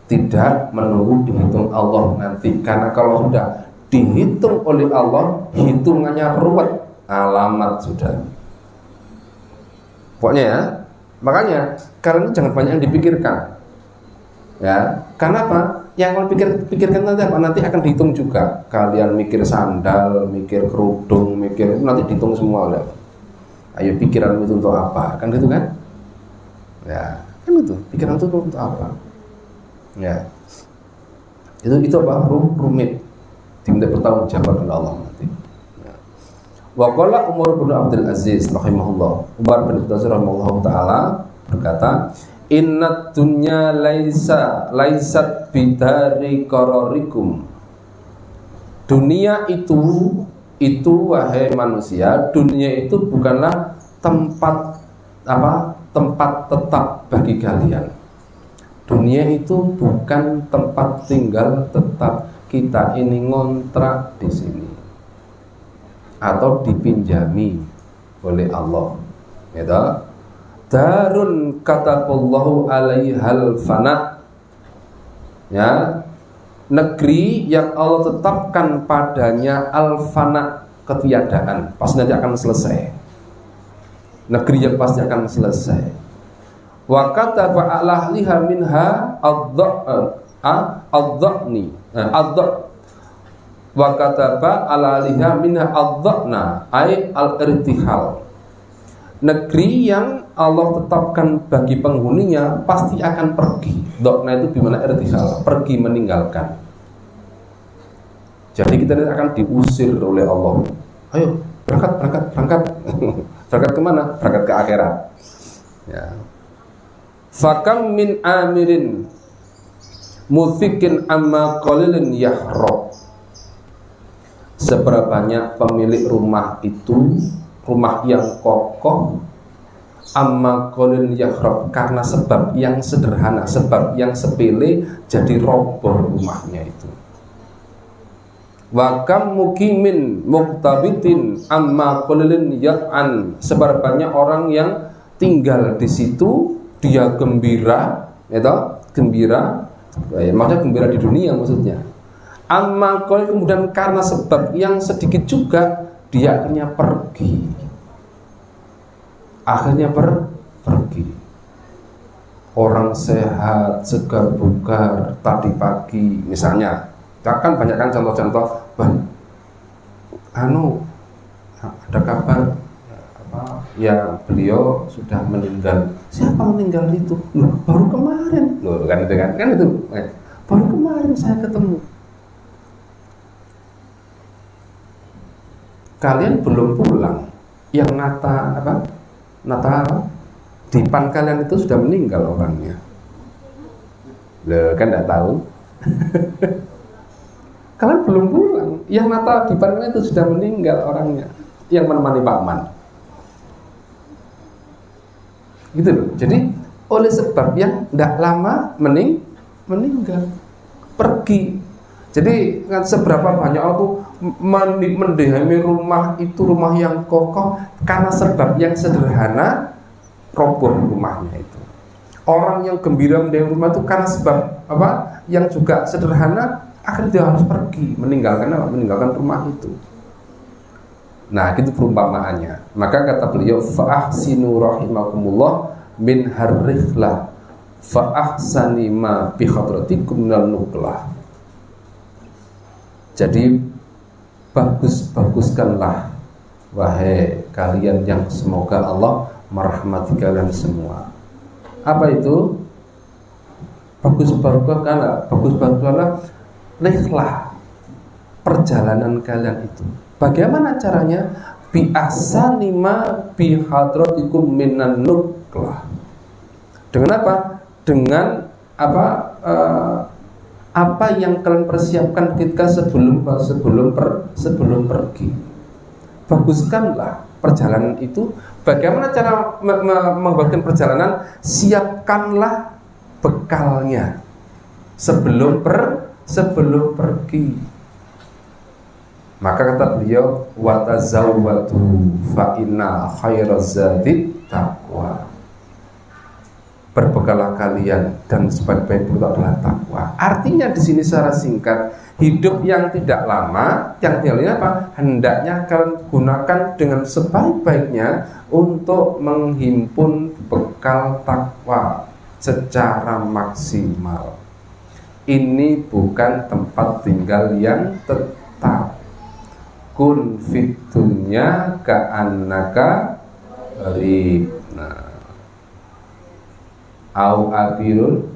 tidak menunggu dihitung Allah nanti. Karena kalau sudah dihitung oleh Allah, hitungannya ruwet, alamat sudah. Pokoknya ya, makanya karena jangan banyak yang dipikirkan. Ya, karena apa? Yang kalian pikirkan nanti apa? Nanti akan dihitung juga. Kalian mikir sandal, mikir kerudung, mikir nanti dihitung semua oleh. Ayo pikiran itu untuk apa? Kan gitu kan? Ya, kan itu. Pikiran itu untuk apa? Ya. Itu apa? Rumit. Diminta bertanggung jawab oleh Allah nanti. Ya. Wa qala Umar bin Abdul Aziz rahimahullah. Umar bin Abdul Aziz rahimahullah taala berkata, "Inna dunya laisat bidari qararikum." Dunia itu wahai manusia, dunia itu bukanlah tempat tetap bagi kalian. Dunia itu bukan tempat tinggal tetap. Kita ini ngontrak di sini atau dipinjami oleh Allah. Gitu. Darun kataballahu alaihal fana. Ya, negeri yang Allah tetapkan padanya al-fana, ketiadaan, pasti nanti akan selesai. Negeri yang pasti akan selesai. Wa kataba alahliha minha ad-dhani wa kataba alahliha minha ad-dhana ay al-irtihal. Negeri yang Allah tetapkan bagi penghuninya pasti akan pergi. Dhana itu dimana irtihal, pergi, meninggalkan. Jadi kita nanti akan diusir oleh Allah. Ayo berangkat. Berangkat kemana? Berangkat ke akhirat. Ya. Fakam min amirin muthikin amma qalilin yahrob. Seberapa banyak pemilik rumah itu, rumah yang kokoh, amma qalilin yahrob, karena sebab yang sederhana, sebab yang sepele, jadi roboh rumahnya itu. Wakam mukimin muktabitin amma qalilin yat'an. Seberapa banyak orang yang tinggal di situ, dia gembira, itu gembira, maksudnya gembira di dunia maksudnya. Amma qalil, kemudian karena sebab yang sedikit juga dia akhirnya pergi. Pergi. Orang sehat, segar bugar tadi pagi misalnya. Kan banyak kan contoh-contoh, ada kabar ya beliau sudah meninggal. Siapa meninggal itu? Baru kemarin. Kan itu. Baru kemarin saya ketemu. Kalian belum pulang. Yang nata dipan kalian itu sudah meninggal orangnya. Kan enggak tahu. Kalian belum pulang. Yang nata dipan kalian itu sudah meninggal orangnya. Yang menemani Pak Man. Gitu loh. Jadi oleh sebab yang tidak lama meninggal, pergi. Jadi kan seberapa banyak orang tuh mendihami rumah itu, rumah yang kokoh, karena sebab yang sederhana roboh rumahnya itu. Orang yang gembira mendihami rumah itu karena sebab yang juga sederhana, akhirnya dia harus pergi, meninggalkan rumah itu. Nah, itu perumpamaannya. Maka kata beliau, fa'ahsinu rahimakumullah min harrihlah fa'ahsani ma bi khadratikum minal nuklah. Jadi baguskanlah wahai kalian yang semoga Allah merahmati kalian semua. Apa itu? Baguskanlah lihlah perjalanan kalian itu. Bagaimana caranya? Bi ahsani ma bi hadratikum minan nuklah. Dengan apa? Dengan apa yang kalian persiapkan ketika sebelum pergi. Baguskanlah perjalanan itu. Bagaimana cara membuatkan perjalanan? Siapkanlah bekalnya sebelum pergi. Maka kata beliau, watazawwadu fa inna khairaz zadi taqwa. Berbekalah kalian dan sebaik-baik itu adalah takwa. Artinya di sini secara singkat, hidup yang tidak lama, yang ini apa? Hendaknya kalian gunakan dengan sebaik-baiknya untuk menghimpun bekal takwa secara maksimal. Ini bukan tempat tinggal yang tetap. Kun fit dunya ka'annaka gharib. Au abirun.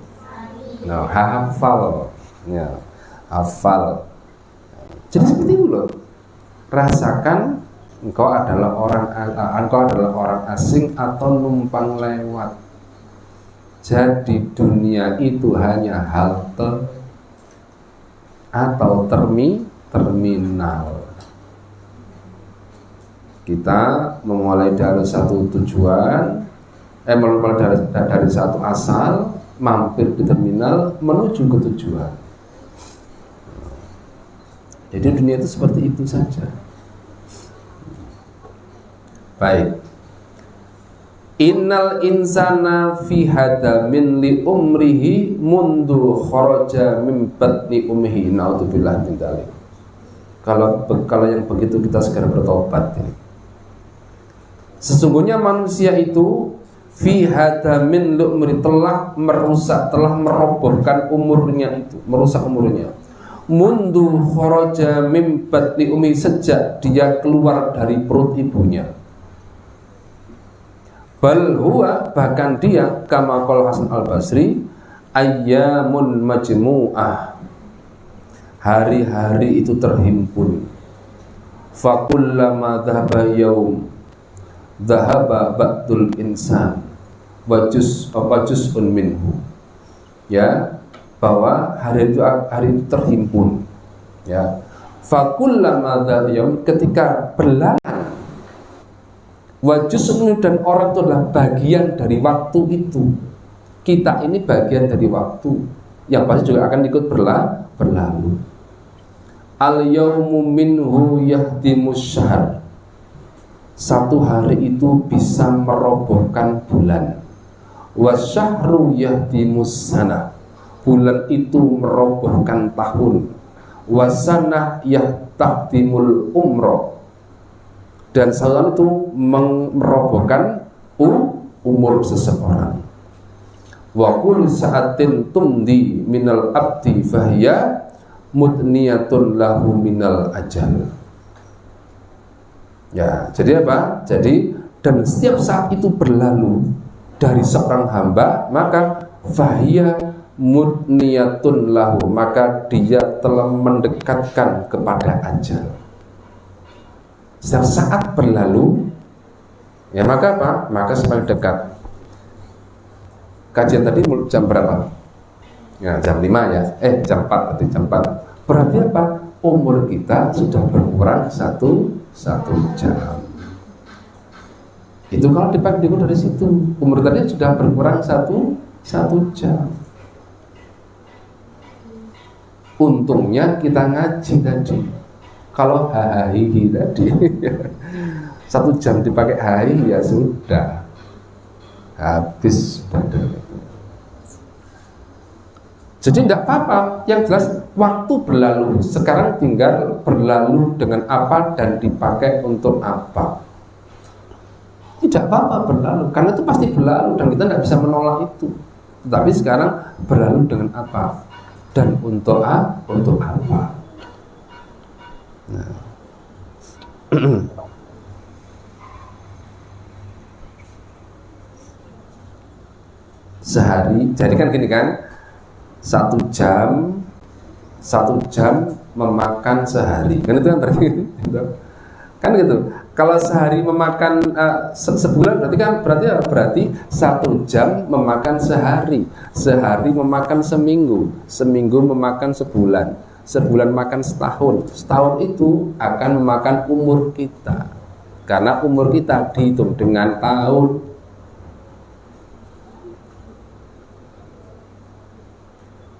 Hafal. Ya, hafal. Jadi seperti itu loh. Rasakan engkau adalah orang asing atau numpang lewat. Jadi dunia itu hanya halte atau terminal. Kita memulai dari satu tujuan, memulai dari satu asal, mampir di terminal menuju ke tujuan. Jadi dunia itu seperti itu saja. Baik. Innal insana fi hadamin li umrihi mundu kharaja min batni ummihi. Naudzubillah min dzalik. Kalau yang begitu kita segera bertobat ini. Sesungguhnya manusia itu fi hadamin li umri, telah merusak, telah merobohkan umurnya itu, merusak umurnya. Mundu kharaja min batni ummi, sejak dia keluar dari perut ibunya. Bal huwa, bahkan dia, kama qala Hasan Al-Basri, ayyamun majmu'ah, hari-hari itu terhimpun. Fa kullama dhahaba yaum dhahaba ba'dul insan wa juz'un minhu. Ya, bahwa hari itu terhimpun. Ya. Fa kullama dhahaba yaum, ketika berlalu wajusnu, dan orang itu adalah bagian dari waktu itu. Kita ini bagian dari waktu yang pasti juga akan ikut berlalu. Al yaumu minhu yahdimus syahr, satu hari itu bisa merobohkan bulan. Wasyahru yahdimus sana, bulan itu merobohkan tahun. Wasanah yahdimul umroh, dan selalu itu merobohkan umur seseorang. Wa kullu sa'atin tumdi minal abdi fahiya mutniyatun lahu minal ajal. Ya, jadi apa? Jadi, dan setiap saat itu berlalu dari seorang hamba, maka fahiya mutniyatun lahu, maka dia telah mendekatkan kepada ajal. Setiap saat berlalu, ya maka apa? Maka semakin dekat. Kajian tadi jam berapa? Ya, jam 5 ya. Jam 4 tadi, jam 4. Berarti apa? Umur kita sudah berkurang satu jam. Itu kalau dibagi dari situ, umur tadi sudah berkurang satu jam. Untungnya kita ngaji tadi. Kalau hahihi tadi 1 jam dipakai hahi, ya sudah habis badan itu. Jadi tidak apa-apa, yang jelas waktu berlalu. Sekarang tinggal berlalu dengan apa dan dipakai untuk apa. Tidak apa-apa berlalu, karena itu pasti berlalu dan kita tidak bisa menolak itu. Tetapi sekarang berlalu dengan apa dan untuk apa. Nah. Sehari, jadi kan gini kan, 1 jam memakan sehari, kan itu kan berarti kan gitu. Kalau sehari memakan sebulan, berarti 1 jam memakan sehari, sehari memakan seminggu, seminggu memakan sebulan, sebulan makan setahun, setahun itu akan memakan umur kita, karena umur kita dihitung dengan tahun.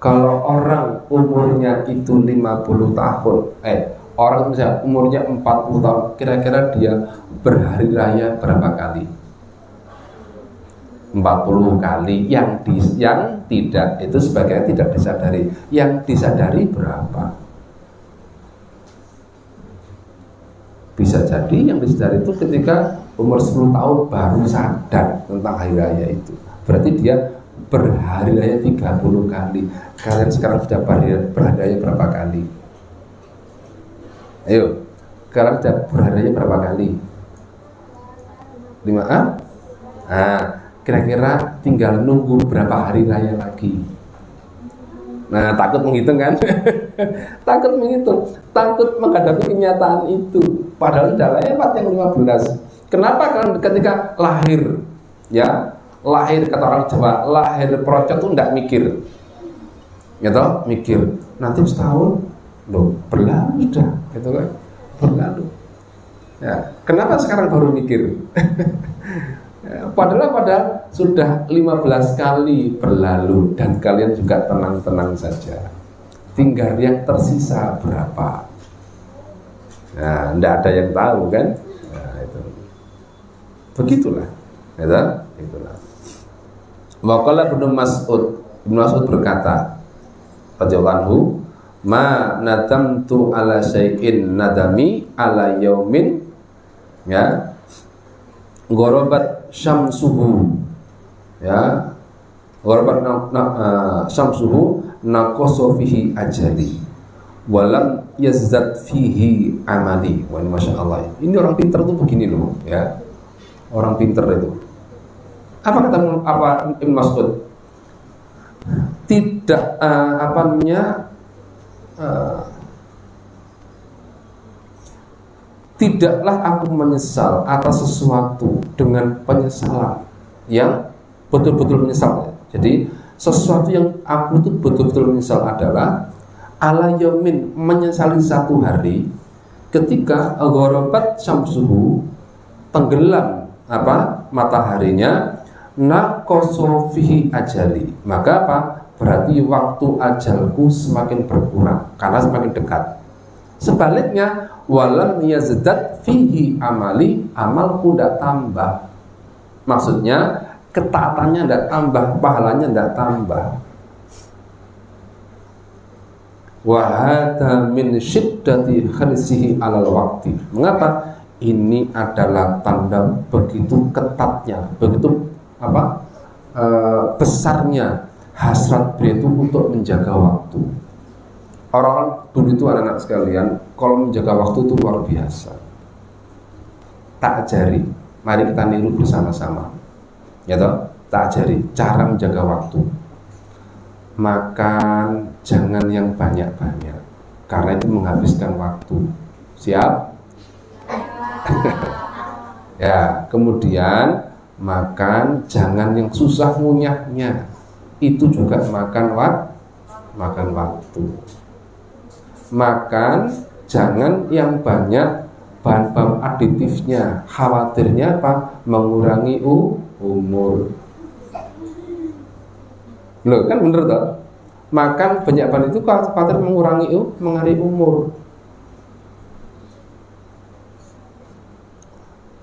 Kalau orang umurnya itu 50 tahun, orang misalnya umurnya 40 tahun, kira-kira dia berhari raya berapa kali? 40 kali. Yang tidak, itu sebagai tidak disadari. Yang disadari berapa? Bisa jadi yang disadari itu ketika umur 10 tahun baru sadar tentang hari raya itu. Berarti dia berhari raya 30 kali. Kalian sekarang sudah berhari raya berapa kali? Ayo, sekarang sudah berhari raya berapa kali? 5? Kira-kira tinggal nunggu berapa hari raya lagi. Nah, takut menghitung kan? Takut menghitung, takut menghadapi kenyataan itu. Padahal sudah lewat yang 15. Kenapa? Kan ketika lahir, ya, lahir kata orang Jawa, lahir procot tuh enggak mikir. Gitu, mikir. Nanti setahun loh, berlalu sudah, gitu kan? Berlalu. Ya, kenapa sekarang baru mikir? Padahal sudah 15 kali berlalu dan kalian juga tenang-tenang saja. Tinggal yang tersisa berapa? Nah, tidak ada yang tahu kan? Nah, itu. Begitulah. Itulah. Waqala Ibnu Mas'ud berkata, radhiyallahu anhu, ma nadamtu ala syai'in nadami ala yaumin, ya, gharabat syamsuhu, ya, gharabat syamsuhu naqasa fihi ajali walam yazdad fihi amali. Wah, masya Allah, ini orang pintar tuh begini loh, ya, orang pintar itu. Apa kata Ibnu Mas'ud? Tidak tidaklah aku menyesal atas sesuatu dengan penyesalan yang betul-betul menyesal. Jadi sesuatu yang aku itu betul-betul menyesal adalah ala yamin, menyesali satu hari ketika gharabat syamsuhu, tenggelam mataharinya, naqasa fihi ajali, maka berarti waktu ajalku semakin berkurang karena semakin dekat. Sebaliknya, walam yazdad fihi amali, amalku tidak tambah. Maksudnya ketaatannya tidak tambah, pahalanya tidak tambah. Wa hadza min syiddati khirsihi alal waqti. Mengapa? Ini adalah tanda begitu ketatnya, begitu besarnya hasrat beliau itu untuk menjaga waktu. Orang dulu itu anak-anak sekalian, kalau menjaga waktu itu luar biasa. Tak ajari, mari kita niru bersama-sama. Ya toh, tak ajari cara menjaga waktu. Makan jangan yang banyak-banyak, karena itu menghabiskan waktu. Siap? Ya, kemudian makan jangan yang susah ngunyahnya, itu juga makan waktu. Makan jangan yang banyak bahan-bahan aditifnya, khawatirnya mengurangi umur. Loh, kan bener toh? Makan banyak bahan itu khawatir mengurangi umur.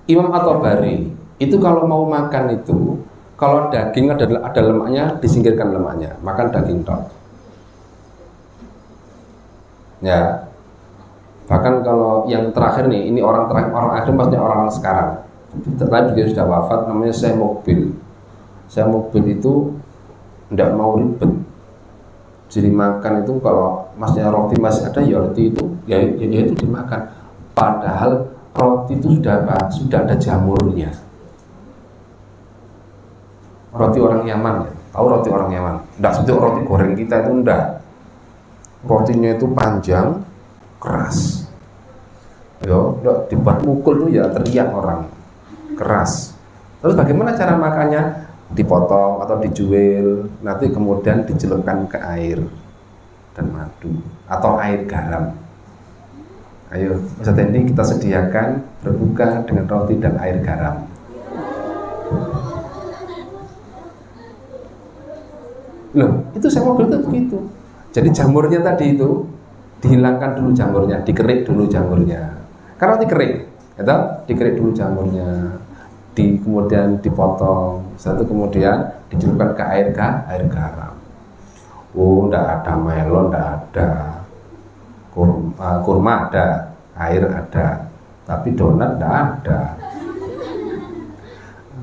Imam At-Tabari itu kalau mau makan itu, kalau daging ada lemaknya, disingkirkan lemaknya, makan daging tok. Ya, bahkan kalau yang terakhir nih, ini orang akhir maksudnya orang sekarang. Tapi dia sudah wafat, namanya Syekh Mukbil itu tidak mau ribet. Jadi makan itu kalau maksudnya roti masih ada, ya roti itu ya itu dimakan. Padahal roti itu sudah ada jamurnya. Roti orang Yaman, ya. Tahu roti orang Yaman? Tidak seperti roti goreng kita itu, enggak. Rotinya itu panjang, keras. Yo, dibuat mukul tuh ya teriak orang. Keras. Terus bagaimana cara makannya? Dipotong atau dijual, nanti kemudian dicelupkan ke air dan madu atau air garam. Ayo, Ustaz Hendi, kita sediakan berbuka dengan roti dan air garam. Loh, itu saya mau bilang begitu. Jadi jamurnya tadi itu dihilangkan dulu jamurnya, dikerik dulu jamurnya. Karena dikerik, ya, dikerik dulu jamurnya, kemudian dipotong, satu kemudian dicelupkan ke air garam. Oh, enggak ada melon, enggak ada. Kurma ada, air ada, tapi donat enggak ada.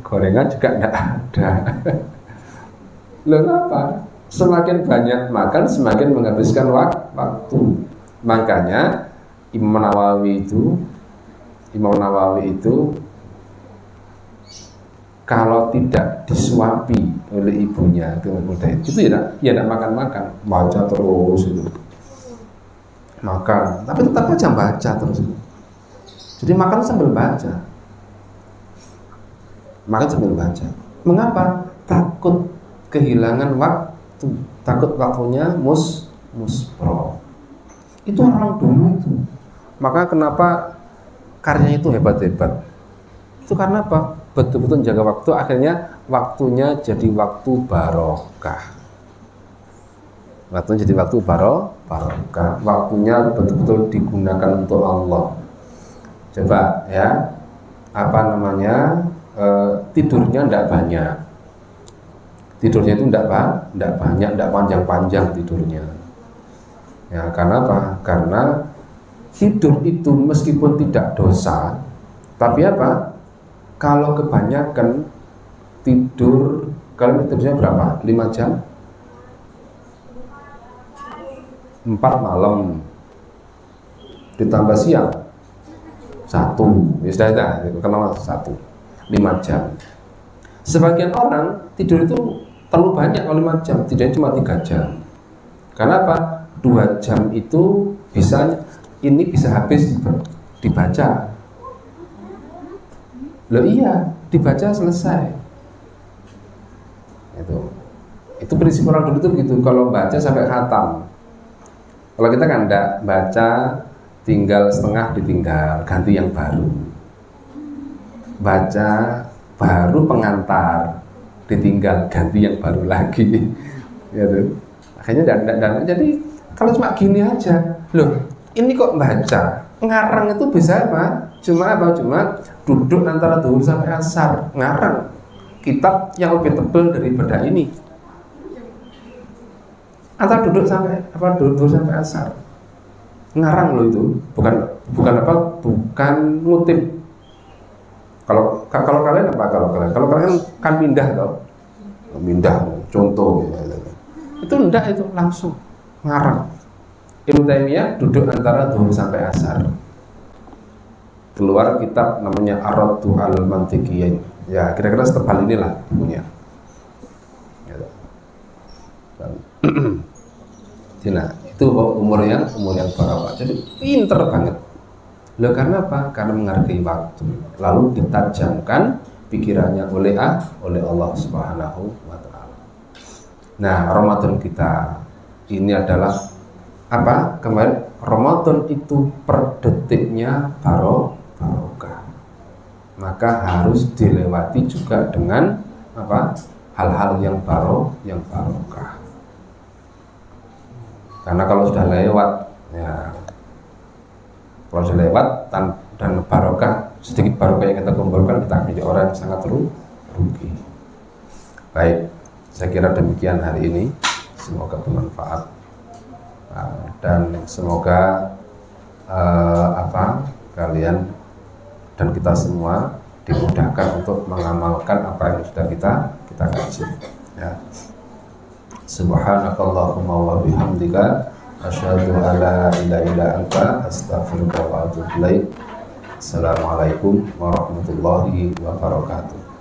Gorengan juga enggak ada. Loh, apa? Semakin banyak makan, semakin menghabiskan waktu. Makanya Imam Nawawi itu kalau tidak disuapi oleh ibunya itu ya tidak makan, baca terus itu. Makan, tapi tetap aja baca terus. Jadi makan sambil baca. Mengapa? Takut kehilangan waktu, takut waktunya muspro. Itu orang dulu itu. Maka kenapa karyanya itu hebat-hebat? Itu karena apa? betul-betul jaga waktu, akhirnya waktunya jadi waktu barokah. Waktunya jadi waktu barokah. Waktunya betul-betul digunakan untuk Allah. Coba ya, tidurnya tidak banyak. Tidurnya itu tidak banyak, tidak panjang-panjang tidurnya. Ya, karena apa? Karena tidur itu meskipun tidak dosa, tapi apa? Kalau kebanyakan tidur, kalau tidurnya berapa? 5 jam? 4 malam ditambah siang 1, sudah kenal 1, 5 jam. Sebagian orang tidur itu terlalu banyak kalau 5 jam, tidurnya cuma 3 jam. Karena apa? 2 jam itu bisa habis dibaca. Loh iya, dibaca selesai. Itu prinsip orang dulu tuh gitu. Kalau baca sampai khatam. Kalau kita kan enggak, baca tinggal setengah ditinggal, ganti yang baru. Baca baru pengantar, ditinggal, ganti yang baru lagi. Gitu. Akhirnya dan jadi kalau cuma gini aja, loh ini kok baca ngarang itu bisa apa? Cuma duduk antara zuhur sampai asar ngarang kitab yang lebih tebal daripada ini. Antara duduk sampai zuhur sampai asar ngarang loh itu, bukan ngutip. Kalau kalian kalau kalian kan pindah contoh gitu. Itu enggak, itu langsung ngarang. Ibnu Taimiyah duduk antara zuhur sampai asar. Keluar kitab namanya Ar-Raddu 'alal Mantiqiyyin. Ya, kira-kira setebal inilah bukunya. Nah, itu umur yang berapa? Jadi pinter banget. Loh, karena apa? Karena menghargai waktu. Lalu ditajamkan pikirannya oleh Allah Subhanahu wa taala. Nah, Ramadan kita ini adalah apa? Kemarin Ramadan itu per detiknya barokah. Maka harus dilewati juga dengan apa? Hal-hal yang barokah. Karena kalau sudah lewat, ya kalau sudah lewat dan barokah, sedikit barokah yang kita kumpulkan, kita menjadi orang yang sangat rugi. Baik, saya kira demikian hari ini. Semoga bermanfaat dan semoga kalian dan kita semua dimudahkan untuk mengamalkan apa yang sudah kita kaji. Ya. Subhanakallahumma wa bihamdika asyhadu an la ilaha illa anta astaghfiruka wa atubu ilaik. Assalamualaikum warahmatullahi wabarakatuh.